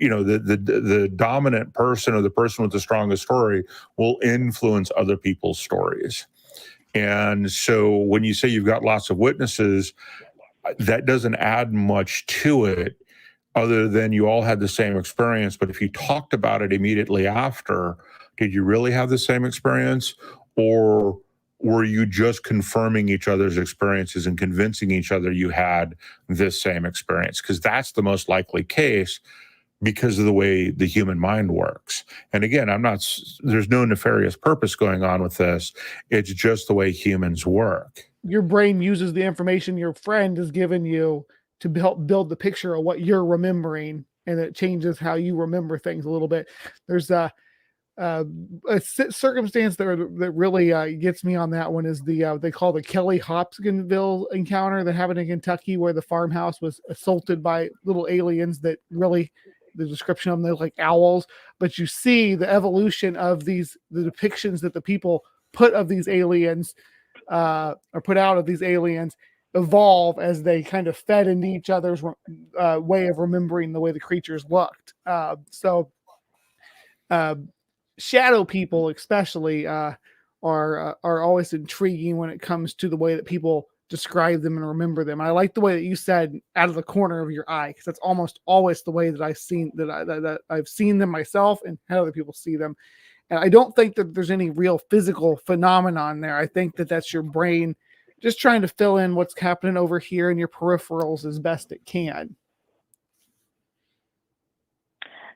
the dominant person or the person with the strongest story will influence other people's stories. And so when you say you've got lots of witnesses, that doesn't add much to it other than you all had the same experience. But if you talked about it immediately after, did you really have the same experience? Or were you just confirming each other's experiences and convincing each other you had this same experience? Because that's the most likely case, because of the way the human mind works. And again, there's no nefarious purpose going on with this. It's just the way humans work. Your brain uses the information your friend has given you to help build the picture of what you're remembering, and it changes how you remember things a little bit. There's a circumstance that really gets me on that one is they call the Kelly Hopkinsville encounter that happened in Kentucky, where the farmhouse was assaulted by little aliens that really, the description of them, they're like owls, but you see the evolution of the depictions that the people put of these aliens or put out of these aliens evolve as they kind of fed into each other's way of remembering the way the creatures looked. Shadow people especially are always intriguing when it comes to the way that people describe them and remember them. I like the way that you said out of the corner of your eye, because that's almost always the way that I've seen them myself and how other people see them. And I don't think that there's any real physical phenomenon there. I think that that's your brain just trying to fill in what's happening over here in your peripherals as best it can.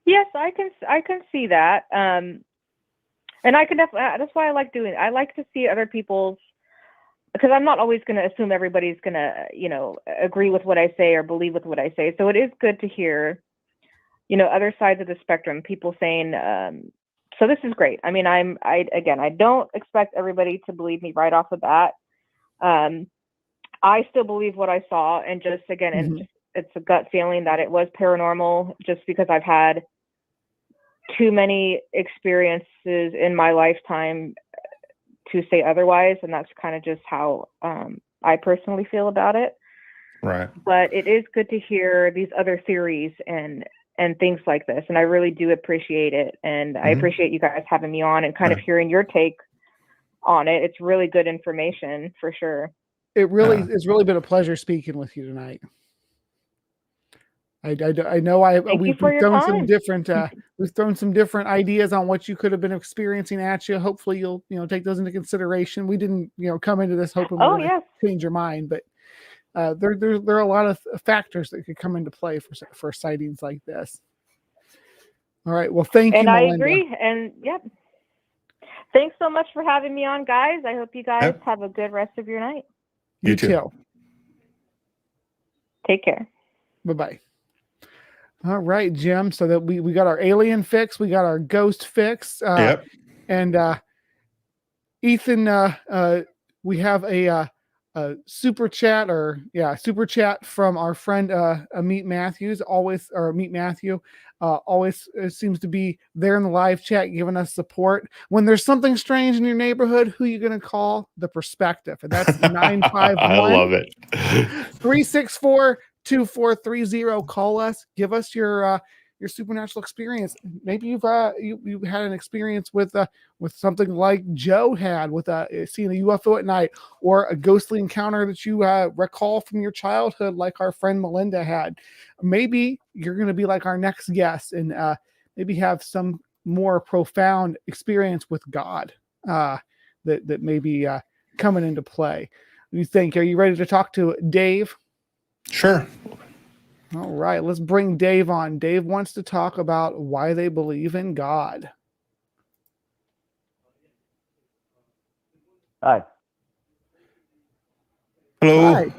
Yes, I can see that. And I can definitely, that's why I like doing it. I like to see other people's, because I'm not always going to assume everybody's going to, agree with what I say or believe with what I say. So it is good to hear, other sides of the spectrum, people saying, so this is great. I mean, I don't expect everybody to believe me right off the bat. I still believe what I saw, and just, again, it's a gut feeling that it was paranormal, just because I've had too many experiences in my lifetime to say otherwise, and that's kind of just how I personally feel about it. Right. But it is good to hear these other theories and things like this, and I really do appreciate it. And I appreciate you guys having me on and kind of hearing your take on it. It's really good information for sure. It's really been a pleasure speaking with you tonight. I know we've thrown some different ideas on what you could have been experiencing at you. Hopefully you'll take those into consideration. We didn't come into this hoping change your mind, but there are a lot of factors that could come into play for sightings like this. All right, well, thank you, and I Melinda. agree. And thanks so much for having me on, guys. I hope you guys have a good rest of your night. You too. Take care. Bye-bye. All right, Jim. So that we got our alien fix, we got our ghost fix. Yep. And Ethan, we have a super chat super chat from our friend Ameet Matthews. Ameet Mathew. Always seems to be there in the live chat, giving us support. When there's something strange in your neighborhood, who are you going to call? The Perspective, and that's 951. I love it. 364-2430. Call us. Give us your supernatural experience. Maybe you've had an experience with something like Joe had with seeing a UFO at night, or a ghostly encounter that you recall from your childhood, like our friend Melinda had. Maybe you're going to be like our next guest and maybe have some more profound experience with God that may be coming into play. You think? Are you ready to talk to Dave? Sure. All right, let's bring Dave on. Dave wants to talk about why they believe in God. Hi. Hello. Hi.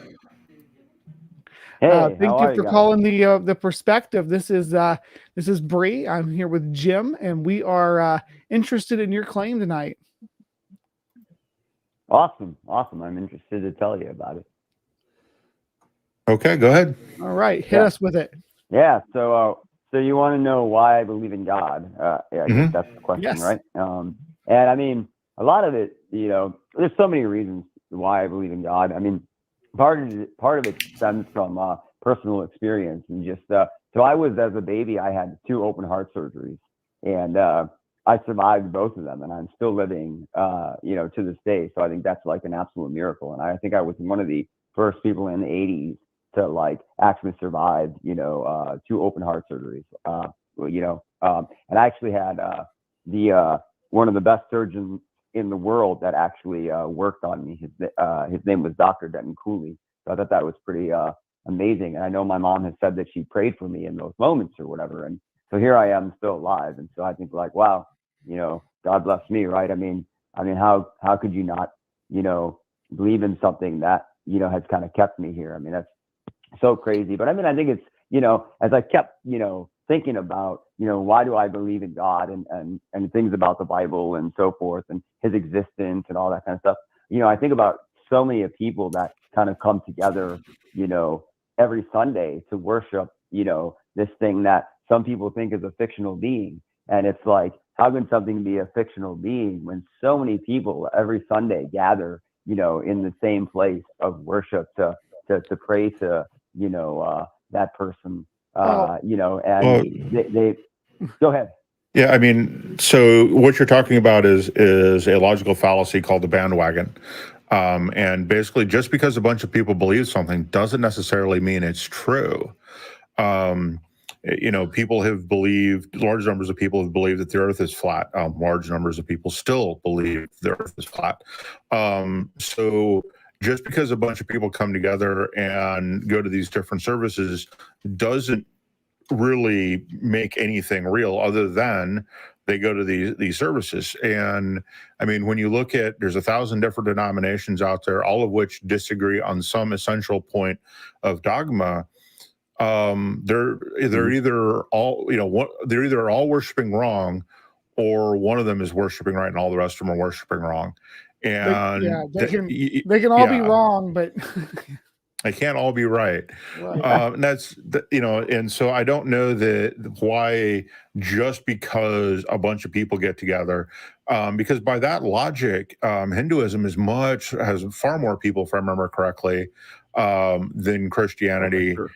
Hey, thank you for calling the Perspective. This is Bree. I'm here with Jim, and we are interested in your claim tonight. Awesome. I'm interested to tell you about it. Okay, go ahead. All right, hit us with it. Yeah. So you want to know why I believe in God? I guess that's the question, Yes. right? And I mean, a lot of it, there's so many reasons why I believe in God. I mean, part of it stems from personal experience, and just so I was, as a baby, I had 2 open heart surgeries, and I survived both of them, and I'm still living, to this day. So I think that's like an absolute miracle. And I think I was one of the first people in the 80s to like actually survive, 2 open heart surgeries, and I actually had one of the best surgeons in the world that actually worked on me. His name was Dr. Denton Cooley. So I thought that was pretty amazing. And I know my mom has said that she prayed for me in those moments or whatever. And so here I am still alive. And so I think like, wow, God bless me, right? I mean, how could you not, believe in something that, has kind of kept me here? I mean, that's so crazy. But I mean, I think it's, as I kept, thinking about, why do I believe in God and things about the Bible and so forth, and his existence and all that kind of stuff. I think about so many people that kind of come together, every Sunday to worship, this thing that some people think is a fictional being. And it's like, how can something be a fictional being when so many people every Sunday gather, in the same place of worship to pray to, that person, they go ahead. Yeah, I mean, so what you're talking about is a logical fallacy called the bandwagon. And basically, just because a bunch of people believe something doesn't necessarily mean it's true. People have believed, large numbers of people have believed that the earth is flat. Large numbers of people still believe the earth is flat. So just because a bunch of people come together and go to these different services doesn't really make anything real, other than they go to these services. And I mean, when you look at, there's 1,000 different denominations out there, all of which disagree on some essential point of dogma. They're either all, they're either all worshiping wrong, or one of them is worshiping right and all the rest of them are worshiping wrong. And they can all be wrong, but they can't all be right. Right. And that's, and so I don't know why just because a bunch of people get together, because by that logic, Hinduism has far more people, if I remember correctly, than Christianity. Sure.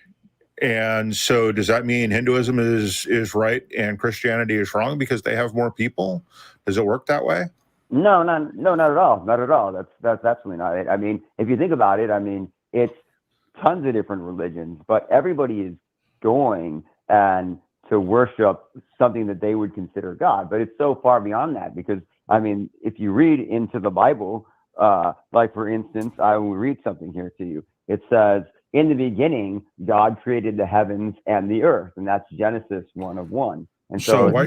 And so does that mean Hinduism is right and Christianity is wrong because they have more people? Does it work that way? No, not at all. Not at all. That's absolutely not it. I mean, if you think about it, I mean, it's tons of different religions, but everybody is going and to worship something that they would consider God. But it's so far beyond that, because I mean, if you read into the Bible, like for instance, I will read something here to you. It says, "In the beginning, God created the heavens and the earth," and that's Genesis 1:1. And so so why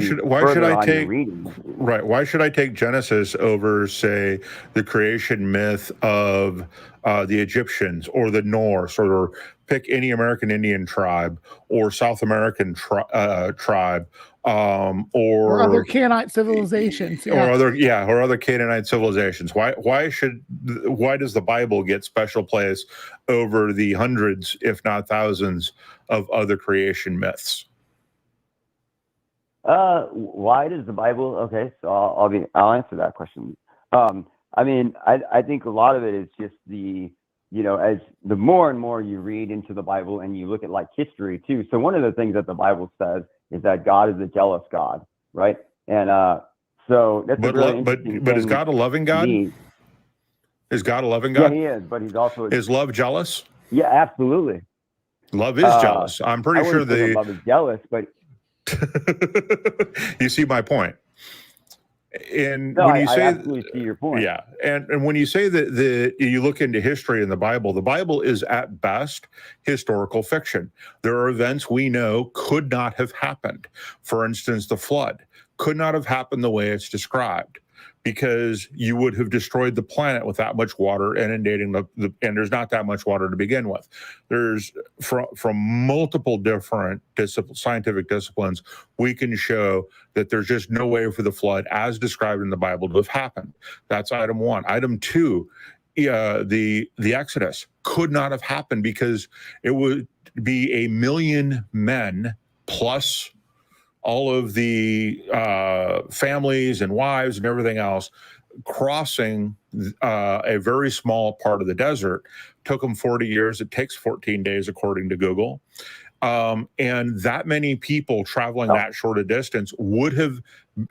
should I take reading, right? Why should I take Genesis over, say, the creation myth of the Egyptians or the Norse, or pick any American Indian tribe or South American tribe, or other Canaanite civilizations, or other Canaanite civilizations? Why does the Bible get special place over the hundreds, if not thousands, of other creation myths? Why does the Bible? Okay, so I'll answer that question. I mean, I think a lot of it is just as the more and more you read into the Bible and you look at like history too. So one of the things that the Bible says is that God is a jealous God, right? And so that's really interesting. But is God a loving God? Is God a loving God? Yeah, he is, but he's also is love jealous? Yeah, absolutely. Love is jealous. I'm pretty sure love is jealous, but you see my point. And no, when you say, I absolutely see your point. Yeah, and when you say that you look into history in the Bible is at best historical fiction. There are events we know could not have happened. For instance, the flood could not have happened the way it's described, because you would have destroyed the planet with that much water inundating and there's not that much water to begin with. There's from multiple different scientific disciplines, we can show that there's just no way for the flood as described in the Bible to have happened. That's item one. Item two, the Exodus could not have happened because it would be 1 million men plus all of the families and wives and everything else crossing a very small part of the desert. Took them 40 years. It takes 14 days, according to Google. And that many people traveling that short a distance would have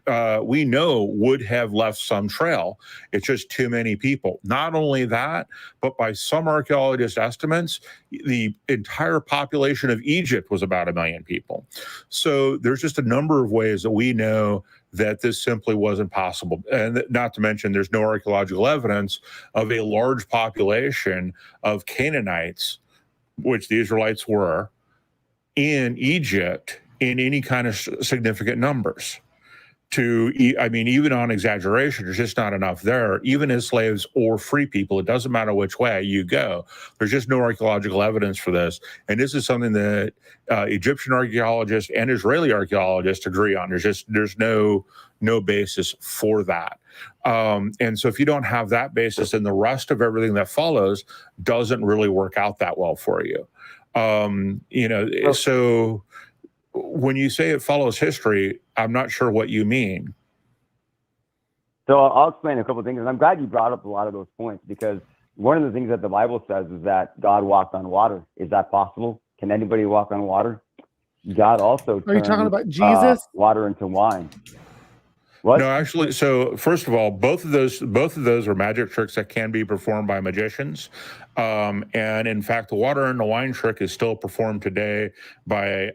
left some trail. It's just too many people. Not only that, but by some archaeologist estimates, the entire population of Egypt was about 1 million people. So there's just a number of ways that we know that this simply wasn't possible. And not to mention, there's no archaeological evidence of a large population of Canaanites, which the Israelites were, in Egypt in any kind of significant numbers. Even on exaggeration, there's just not enough there, even as slaves or free people. It doesn't matter which way you go. There's just no archaeological evidence for this. And this is something that Egyptian archaeologists and Israeli archaeologists agree on. There's no basis for that. And so if you don't have that basis, then the rest of everything that follows doesn't really work out that well for you. So when you say it follows history, I'm not sure what you mean. So I'll explain a couple of things. And I'm glad you brought up a lot of those points, because one of the things that the Bible says is that God walked on water. Is that possible? Can anybody walk on water? God also Are you talking about Jesus? Water into wine. What? No, actually. So first of all, both of those are magic tricks that can be performed by magicians. And in fact, the water in the wine trick is still performed today by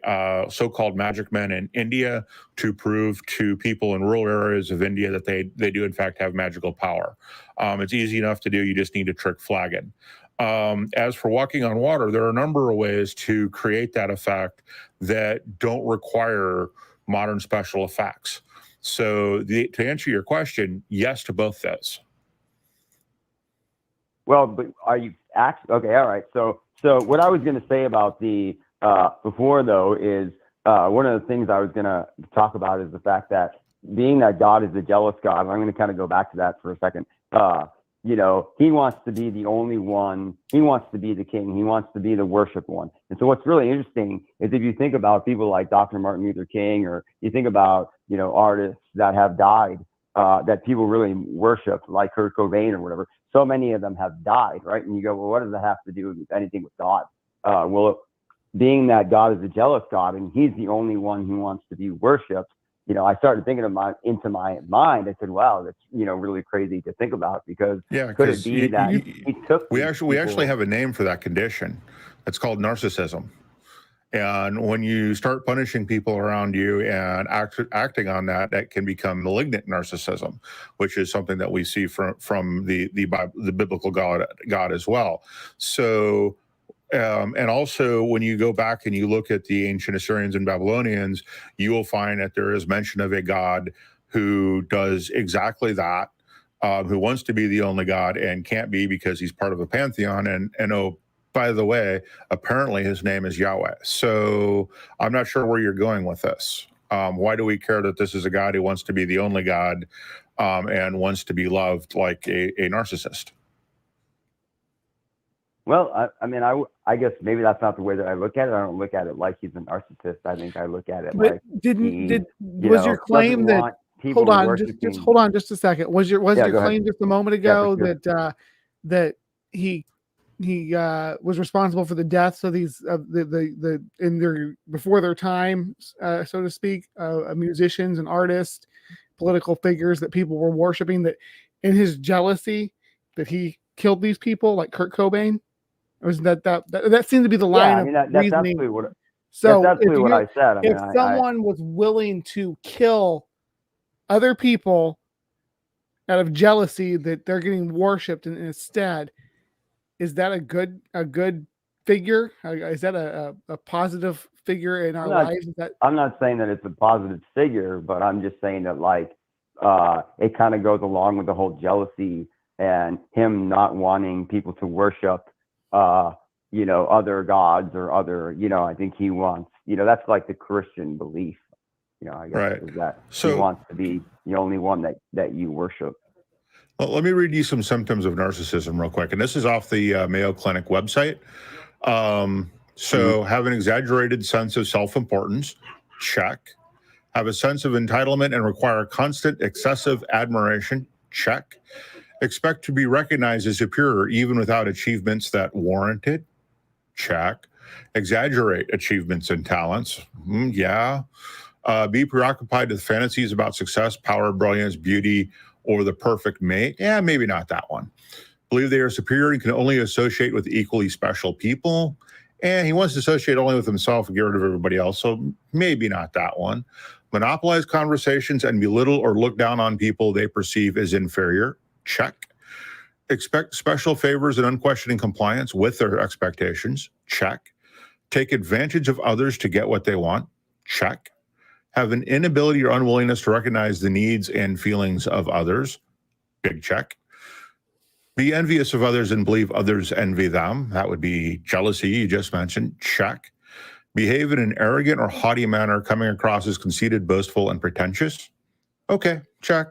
so-called magic men in India to prove to people in rural areas of India that they do in fact have magical power. It's easy enough to do. You just need a trick flagon. As for walking on water, there are a number of ways to create that effect that don't require modern special effects. So to answer your question, yes to both those. Well, but are you okay? All right. So what I was going to say about the before though is one of the things I was going to talk about is the fact that being that God is a jealous God. I'm going to kind of go back to that for a second. He wants to be the only one. He wants to be the king. He wants to be the worship one. And so what's really interesting is if you think about people like Dr. Martin Luther King, or you think about, artists that have died, that people really worship, like Kurt Cobain or whatever. So many of them have died, right? And you go, well, what does that have to do with anything with God? Well, being that God is a jealous God and he's the only one who wants to be worshiped, I started thinking into my mind. I said, "Wow, that's really crazy to think about." Because could it be that he took? We actually have a name for that condition. It's called narcissism. And when you start punishing people around you and acting on that, that can become malignant narcissism, which is something that we see from the biblical God as well. So And also, when you go back and you look at the ancient Assyrians and Babylonians, you will find that there is mention of a god who does exactly that, who wants to be the only god and can't be because he's part of a pantheon. And oh, by the way, apparently his name is Yahweh. So I'm not sure where you're going with this. Why do we care that this is a god who wants to be the only god and wants to be loved like a narcissist? Well, I guess maybe that's not the way that I look at it. I don't look at it like he's a narcissist. I think I look at it But like was your claim that? Hold on, just hold on, just a second. Was your claim just a moment ago that he was responsible for the deaths of these before their time, so to speak, musicians and artists, political figures that people were worshiping, that in his jealousy that he killed these people like Kurt Cobain? Or was that seemed to be the line of reasoning? That's absolutely what I said. If someone was willing to kill other people out of jealousy that they're getting worshipped instead, is that a good figure? Is that a positive figure in our lives? I'm not saying that it's a positive figure, but I'm just saying that it kind of goes along with the whole jealousy and him not wanting people to worship other gods or other, I think he wants, that's like the Christian belief, I guess, is that he wants to be the only one that you worship. Well, let me read you some symptoms of narcissism real quick. And this is off the Mayo Clinic website. Have an exaggerated sense of self-importance, check. Have a sense of entitlement and require constant excessive admiration, check. Expect to be recognized as superior even without achievements that warrant it, check. Exaggerate achievements and talents, yeah. Be preoccupied with fantasies about success, power, brilliance, beauty, or the perfect mate. Yeah, maybe not that one. Believe they are superior and can only associate with equally special people. And he wants to associate only with himself and get rid of everybody else. So maybe not that one. Monopolize conversations and belittle or look down on people they perceive as inferior. Check. Expect special favors and unquestioning compliance with their expectations. Check. Take advantage of others to get what they want. Check. Have an inability or unwillingness to recognize the needs and feelings of others. Big check. Be envious of others and believe others envy them. That would be jealousy, you just mentioned. Check. Behave in an arrogant or haughty manner, coming across as conceited, boastful, and pretentious. Okay, check.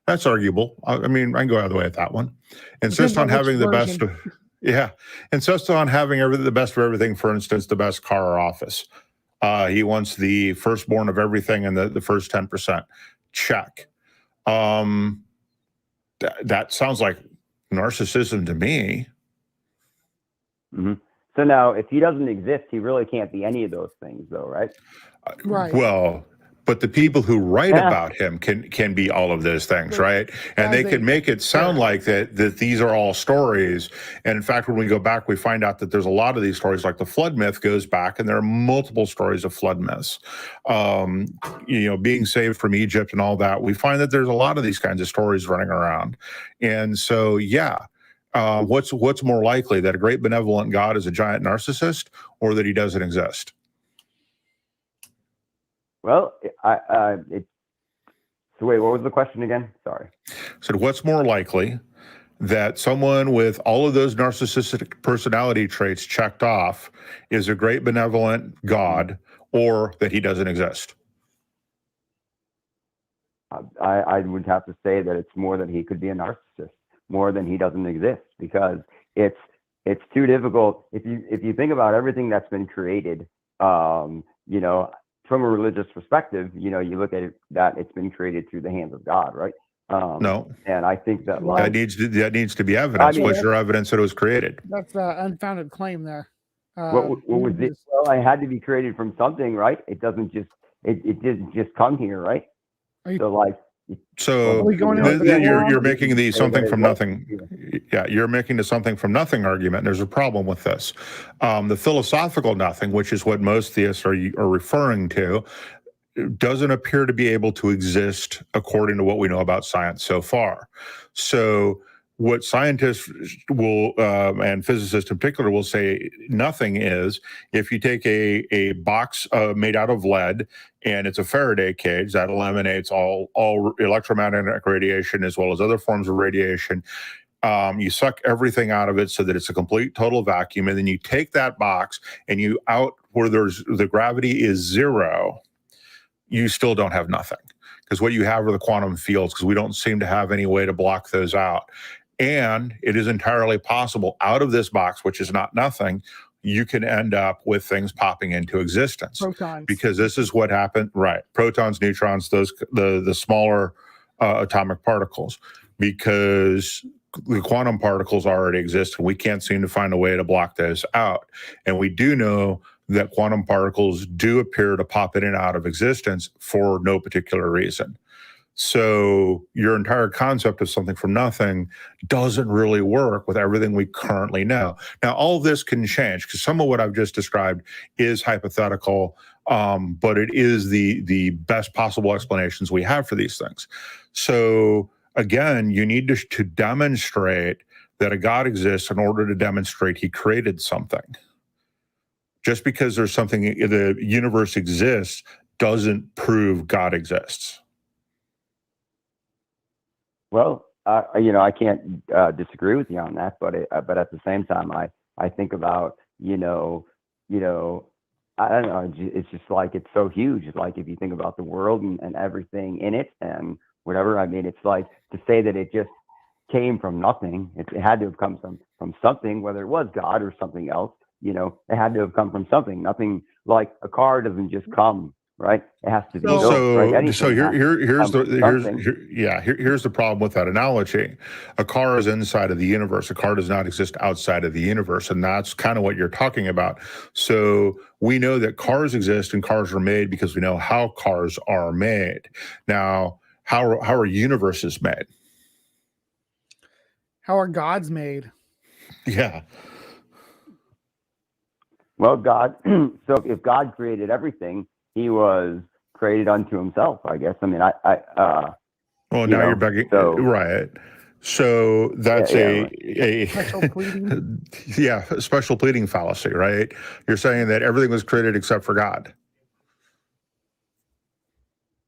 That's arguable. I mean, I can go out of the way at that one. Insist on having the best. Yeah. Insist on having the best of everything. For instance, the best car or office. He wants the firstborn of everything and the first 10%. Check. That sounds like narcissism to me. Mm-hmm. So now, if he doesn't exist, he really can't be any of those things, though, right? Right. Well, but the people who write about him can be all of those things, right? And they can make it sound like that these are all stories. And in fact, when we go back, we find out that there's a lot of these stories, like the flood myth goes back, and there are multiple stories of flood myths. Being saved from Egypt and all that. We find that there's a lot of these kinds of stories running around. And so, what's more likely, that a great benevolent God is a giant narcissist, or that he doesn't exist? Well, so wait, what was the question again? Sorry. So what's more likely, that someone with all of those narcissistic personality traits checked off is a great benevolent God, or that he doesn't exist? I would have to say that it's more that he could be a narcissist, more than he doesn't exist, because it's too difficult. If you think about everything that's been created, from a religious perspective, you look at it, that it's been created through the hands of God, right? No. And I think that that needs to be evidence. What's your evidence that it was created? That's an unfounded claim there. What was it? Well, it had to be created from something, right? It doesn't just it didn't just come here, right? You're making the something from nothing. Yeah, you're making the something from nothing argument. There's a problem with this. The philosophical nothing, which is what most theists are referring to, doesn't appear to be able to exist according to what we know about science so far. So what scientists will and physicists in particular will say nothing is if you take a box made out of lead and it's a Faraday cage that eliminates all electromagnetic radiation as well as other forms of radiation. You suck everything out of it so that it's a complete total vacuum, and then you take that box and you out where the gravity is zero, you still don't have nothing, because what you have are the quantum fields, because we don't seem to have any way to block those out. And it is entirely possible out of this box, which is not nothing, you can end up with things popping into existence. Protons. Because this is what happened, right? Protons, neutrons, those the smaller atomic particles, because the quantum particles already exist and we can't seem to find a way to block those out. And we do know that quantum particles do appear to pop in and out of existence for no particular reason. So your entire concept of something from nothing doesn't really work with everything we currently know. Now, all of this can change, because some of what I've just described is hypothetical, but it is the best possible explanations we have for these things. So again, you need to demonstrate that a God exists in order to demonstrate he created something. Just because there's something, the universe exists, doesn't prove God exists. Well, I can't disagree with you on that, but at the same time, I think about, I don't know, it's just like, it's so huge. It's like, if you think about the world and everything in it and whatever, I mean, it's like to say that it just came from nothing. It had to have come from something, whether it was God or something else. It had to have come from something. Nothing, like a car doesn't just come, right? It has to be built, right? So here's the problem with that analogy. A car is inside of the universe. A car does not exist outside of the universe, and that's kind of what you're talking about. So we know that cars exist and cars are made because we know how cars are made. Now, how are universes made? How are gods made? Yeah. Well, God, so if God created everything, he was created unto himself, I guess. I mean, well, now you're begging, right. So that's a special pleading. Yeah, special pleading fallacy, right? You're saying that everything was created except for God.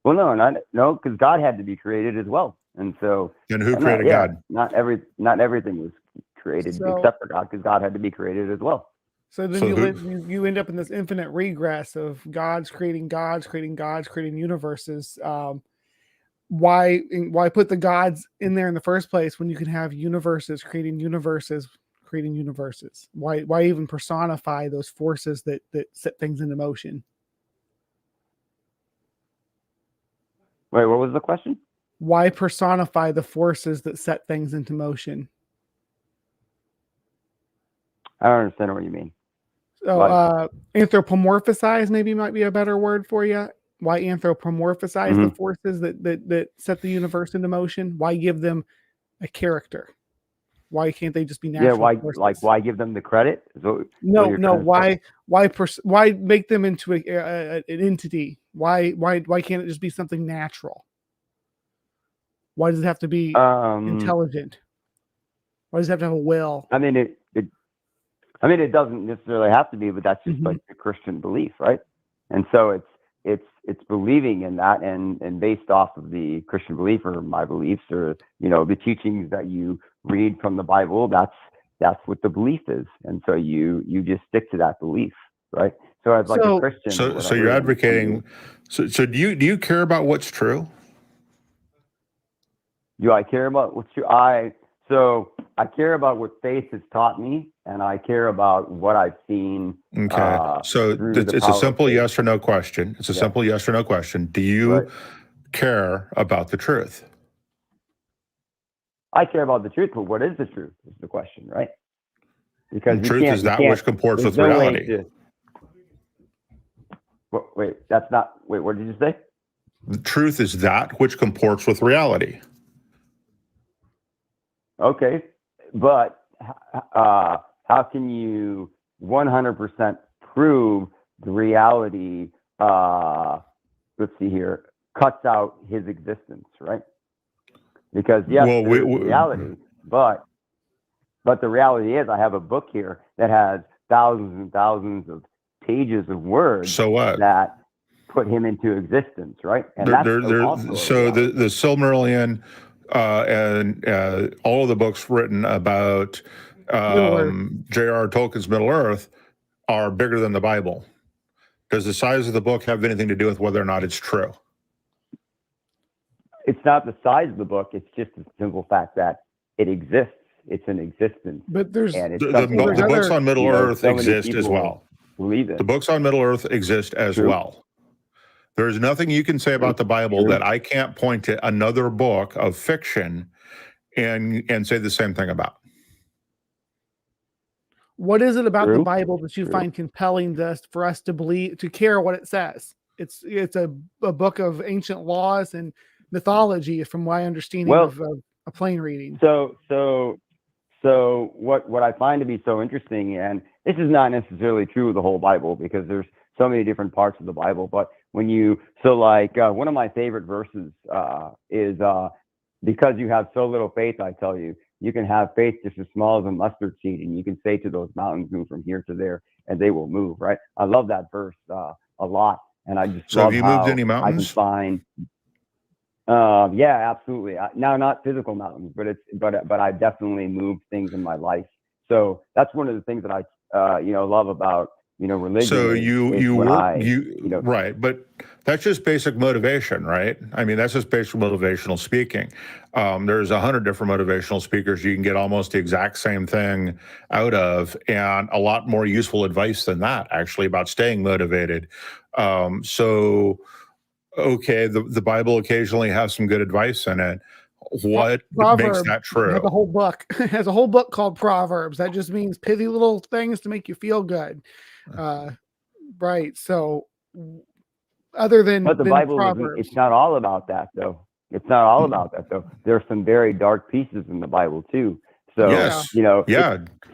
Well, no, because God had to be created as well. And so, and who created God? Not everything was created except for God, because God had to be created as well. So then you end up in this infinite regress of gods creating universes. Why put the gods in there in the first place when you can have universes creating universes? Why even personify those forces that set things into motion? Wait, what was the question? Why personify the forces that set things into motion? I don't understand what you mean. So anthropomorphize maybe might be a better word for you. Why anthropomorphize the forces that set the universe into motion? Why give them a character? Why can't they just be natural? Yeah, why give them the credit? Why make them into an entity? Why can't it just be something natural? Why does it have to be intelligent? Why does it have to have a will? I mean, it doesn't necessarily have to be, but that's just like the Christian belief, right? And so it's believing in that, and based off of the Christian belief or my beliefs, or the teachings that you read from the Bible, that's what the belief is, and so you just stick to that belief, right? So as like a Christian, so you're advocating. So do you care about what's true? Do I care about what's true? I care about what faith has taught me, and I care about what I've seen. Okay. So it's a simple yes or no question. It's a simple yes or no question. Do you care about the truth? I care about the truth, but what is the truth is the question, right? Because the truth is that which comports with reality. Wait, what did you say? The truth is that which comports with reality. Okay, but how can you 100% prove the reality? Let's see here, cuts out his existence, right? Because reality, But the reality is, I have a book here that has thousands and thousands of pages of words. So what? That put him into existence, right? And that's also so the Silmarillion and all of the books written about J.R. Tolkien's Middle Earth are bigger than the Bible. Does the size of the book have anything to do with whether or not it's true? It's not the size of the book. It's just the simple fact that it exists. It's an existence. But there's the books on Middle Earth exist as well. Believe it. The books on Middle Earth exist as well. There's nothing you can say about the Bible that I can't point to another book of fiction and say the same thing about. What is it about the Bible that you find compelling for us to believe, to care what it says? It's a book of ancient laws and mythology, from my understanding of a plain reading. So what I find to be so interesting, and this is not necessarily true of the whole Bible because there's so many different parts of the Bible, but when one of my favorite verses is because you have so little faith, I tell you, you can have faith just as small as a mustard seed, and you can say to those mountains, move from here to there, and they will move, right? I love that verse a lot, and I just love have you moved any mountains? I can find, yeah, absolutely. Now, not physical mountains, but I definitely moved things in my life. So that's one of the things that I love about religion. So right, but that's just basic motivation, right? I mean, that's just basic motivational speaking. There's 100 different motivational speakers you can get almost the exact same thing out of, and a lot more useful advice than that, actually, about staying motivated. Okay, the Bible occasionally has some good advice in it. What makes that true? It has a whole book. It has a whole book called Proverbs. That just means pithy little things to make you feel good. Right. So other than the Bible, Proverbs, it's not all about that though. It's not all about that though. There's some very dark pieces in the Bible too. So it's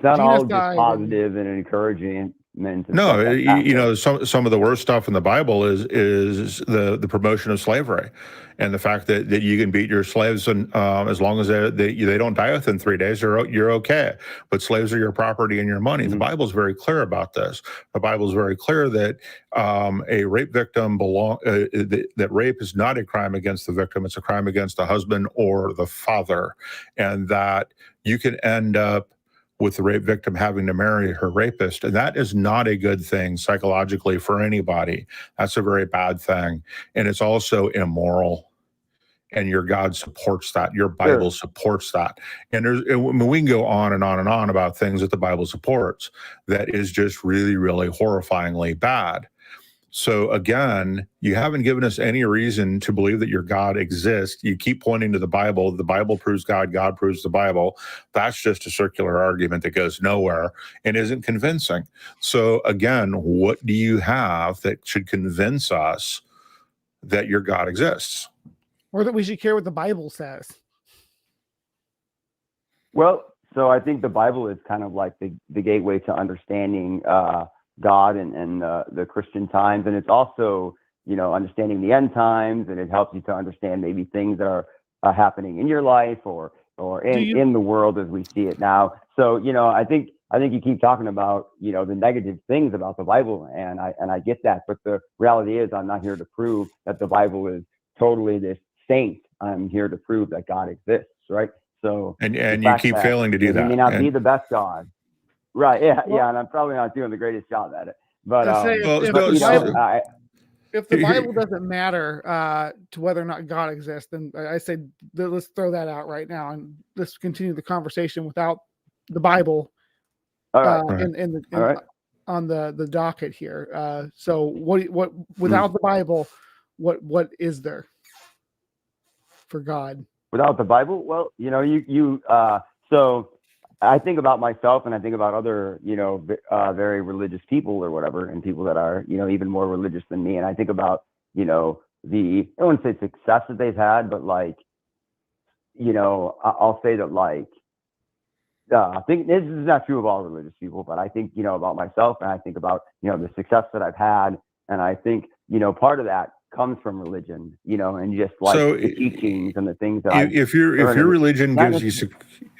not all just positive and encouraging. No, some of the worst stuff in the Bible is the promotion of slavery, and the fact that you can beat your slaves, and as long as they don't die within 3 days, you're okay. But slaves are your property and your money. The Bible is very clear about this. The Bible is very clear that a rape victim that rape is not a crime against the victim; it's a crime against the husband or the father, and that you can end up with the rape victim having to marry her rapist. And that is not a good thing psychologically for anybody. That's a very bad thing. And it's also immoral. And your God supports that. Your Bible supports that. And we can go on and on and on about things that the Bible supports that is just really, really horrifyingly bad. So again, you haven't given us any reason to believe that your God exists. You keep pointing to the Bible. The Bible proves God. God proves the Bible. That's just a circular argument that goes nowhere and isn't convincing. So again, what do you have that should convince us that your God exists? Or that we should care what the Bible says? Well, so I think the Bible is kind of like the gateway to understanding God and the Christian times, and it's also understanding the end times, and it helps you to understand maybe things that are happening in your life or in the world as we see it now. So I think you keep talking about the negative things about the Bible, and I get that, but the reality is I'm not here to prove that the Bible is totally this saint. I'm here to prove that God exists, right? So and you keep failing to do that. He may not be the best God. Right. Yeah. And I'm probably not doing the greatest job at it. But if the Bible doesn't matter to whether or not God exists, then I say let's throw that out right now and let's continue the conversation without the Bible. All right. On the docket here. So what without the Bible, what is there for God? Without the Bible? Well, so I think about myself and I think about other, very religious people or whatever, and people that are, even more religious than me. And I think about, I wouldn't say success that they've had, but I'll say that I think this is not true of all religious people, but I think, about myself, and I think about, the success that I've had. And I think, part of that comes from religion, and just the teachings and the things that if your religion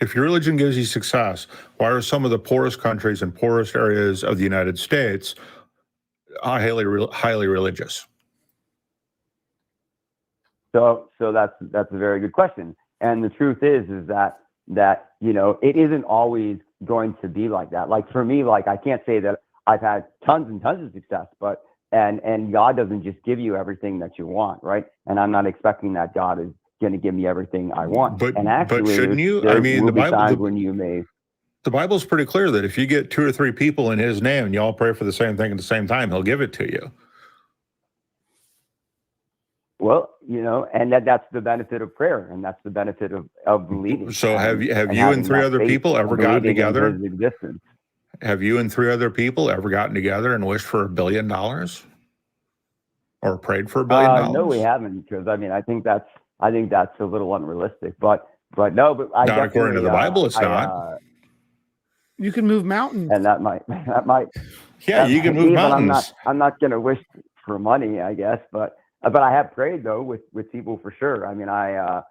If your religion gives you success, why are some of the poorest countries and poorest areas of the United States highly religious? So that's a very good question. And the truth is that it isn't always going to be like that. Like for me, like I can't say that I've had tons and tons of success, but and God doesn't just give you everything that you want, right? And I'm not expecting that God is going to give me everything I want. But, and actually, but shouldn't you? There I mean, will be times when you may. The Bible's pretty clear that if you get 2 or 3 people in His name and you all pray for the same thing at the same time, He'll give it to you. Well, and that's the benefit of prayer, and that's the benefit of believing. So have you and 3 other people ever gotten together? Have you and 3 other people ever gotten together and wished for $1 billion? Or prayed for $1 billion? No, we haven't, because I think that's a little unrealistic. But no, but I not according to the Bible, it's not. You can move mountains, and that might. Yeah, you can move mountains. I'm not going to wish for money, I guess, but I have prayed though with people for sure. I mean, I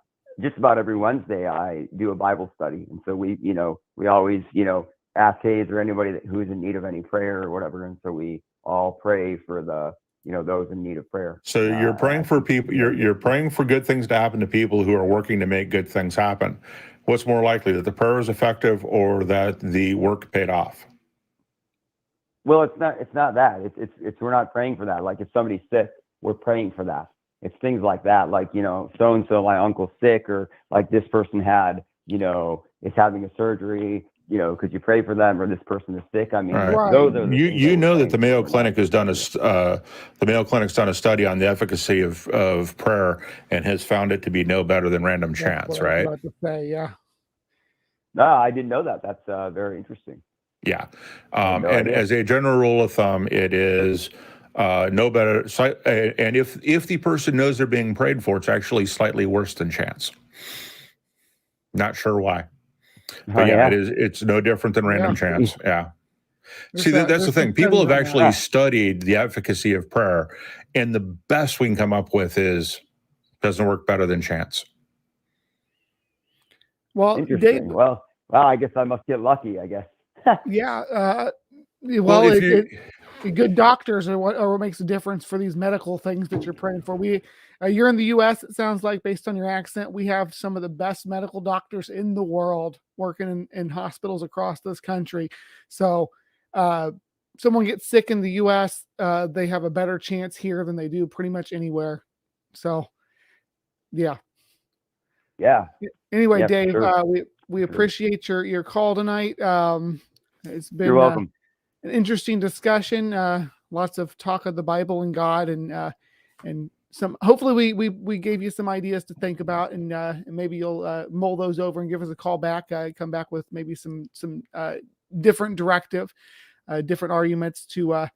just about every Wednesday I do a Bible study, and so we always ask, hey, is there anybody who's in need of any prayer or whatever, and so we all pray for the those in need of prayer. So you're praying for people. You're praying for good things to happen to people who are working to make good things happen. What's more likely, that the prayer is effective or that the work paid off? Well, it's not that. It's we're not praying for that. Like if somebody's sick, we're praying for that. It's things like that, like so and so, my uncle's sick, or like this person had is having a surgery. Could you pray for them, or this person is sick? I mean, right. Those are that the Mayo Clinic has done the Mayo Clinic's done a study on the efficacy of prayer and has found it to be no better than random chance, right? I was about to say, yeah. No, I didn't know that. That's very interesting. Yeah, and as a general rule of thumb, it is no better. And if the person knows they're being prayed for, it's actually slightly worse than chance. Not sure why. But it is. It's no different than random chance. Yeah. See, that's the thing. People have actually studied the efficacy of prayer, and the best we can come up with is doesn't work better than chance. Well, interesting. Well, I guess I must get lucky, I guess. Yeah. Well, good doctors are what makes a difference for these medical things that you're praying for. You're in the U.S., it sounds like, based on your accent. We have some of the best medical doctors in the world working in hospitals across this country. So someone gets sick in the U.S., they have a better chance here than they do pretty much anywhere. So, yeah. Yeah. Anyway, yeah, Dave, sure. we appreciate your call tonight. It's been You're welcome. An interesting discussion. Lots of talk of the Bible and God, and some. Hopefully, we gave you some ideas to think about, and maybe you'll mull those over and give us a call back. Come back with maybe some different directive, different arguments to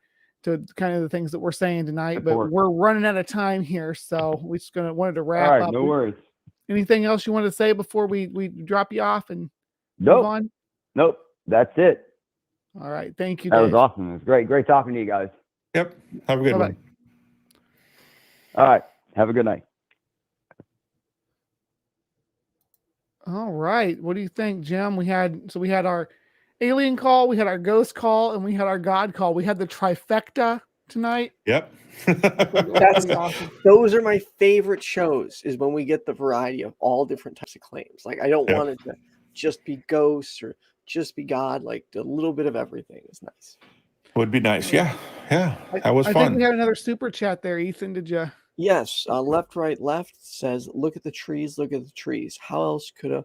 kind of the things that we're saying tonight. But we're running out of time here, so we just wanted to wrap up. No worries. Anything else you want to say before we drop you off and move on? Nope. That's it. All right. Thank you, Dave. Dave. Was awesome. It was great. Great talking to you guys. Yep. Have a good one. All right. Have a good night. All right. What do you think, Jim? We had our alien call, we had our ghost call, and we had our God call. We had the trifecta tonight. Yep. That's awesome. Those are my favorite shows, is when we get the variety of all different types of claims. Like, I don't want it to just be ghosts or just be God. Like, a little bit of everything is nice. Would be nice. Yeah. That was fun. I think we had another super chat there. Ethan, did you? Yes. Left, right, left says, look at the trees, look at the trees. How else could a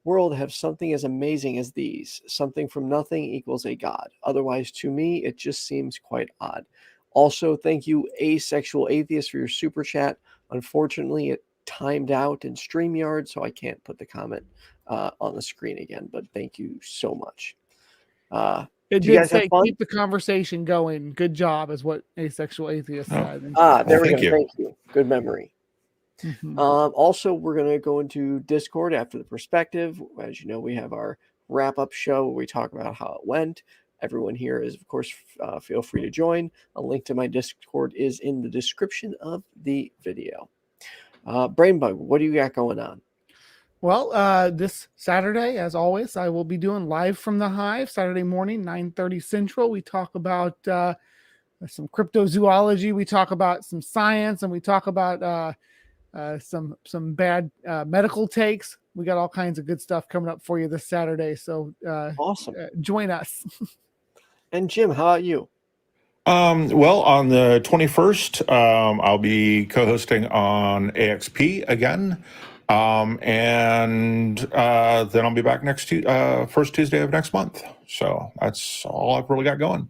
world have something as amazing as these? Something from nothing equals a God. Otherwise, to me, it just seems quite odd. Also, thank you, Asexual Atheist, for your super chat. Unfortunately, it timed out in StreamYard, so I can't put the comment on the screen again, but thank you so much. It did say keep the conversation going. Good job, is what Asexual Atheist said. There we go. Thank you. Good memory. Mm-hmm. Also, we're going to go into Discord after the perspective. As you know, we have our wrap-up show where we talk about how it went. Everyone here is, of course, feel free to join. A link to my Discord is in the description of the video. BrainBug, what do you got going on? Well, this Saturday, as always, I will be doing Live from the Hive, Saturday morning, 9:30 Central. We talk about some cryptozoology, we talk about some science, and we talk about some bad medical takes. We got all kinds of good stuff coming up for you this Saturday. So awesome. Join us. And Jim, how about you? Well, on the 21st, I'll be co-hosting on AXP again. And then I'll be back first Tuesday of next month. So that's all I've really got going.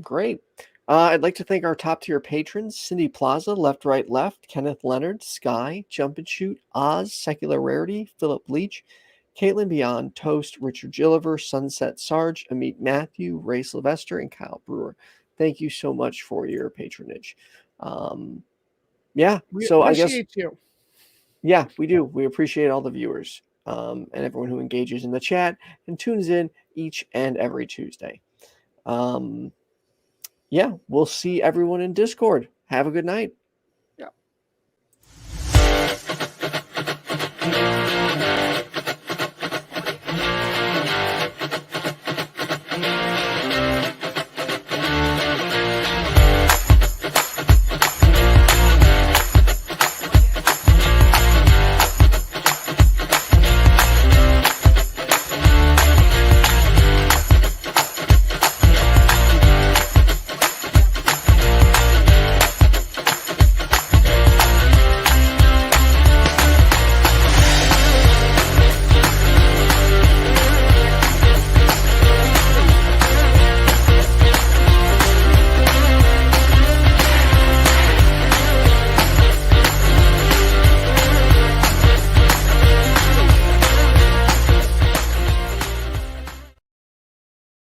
Great. I'd like to thank our top tier patrons: Cindy PLAZA, Left Right Left, Kenneth Leonard, Skye, JumpandShoot, Oz, Secular Rarity, Philip Leitch, Kaitlyn Beyond, Toast, Richard Gilliver, Sunset Sarge, Ameet Mathew, Ray Sylvester, and Kyle Brewer. Thank you so much for your patronage. Yeah, we so appreciate you. Yeah, we do. We appreciate all the viewers and everyone who engages in the chat and tunes in each and every Tuesday. Yeah, we'll see everyone in Discord. Have a good night.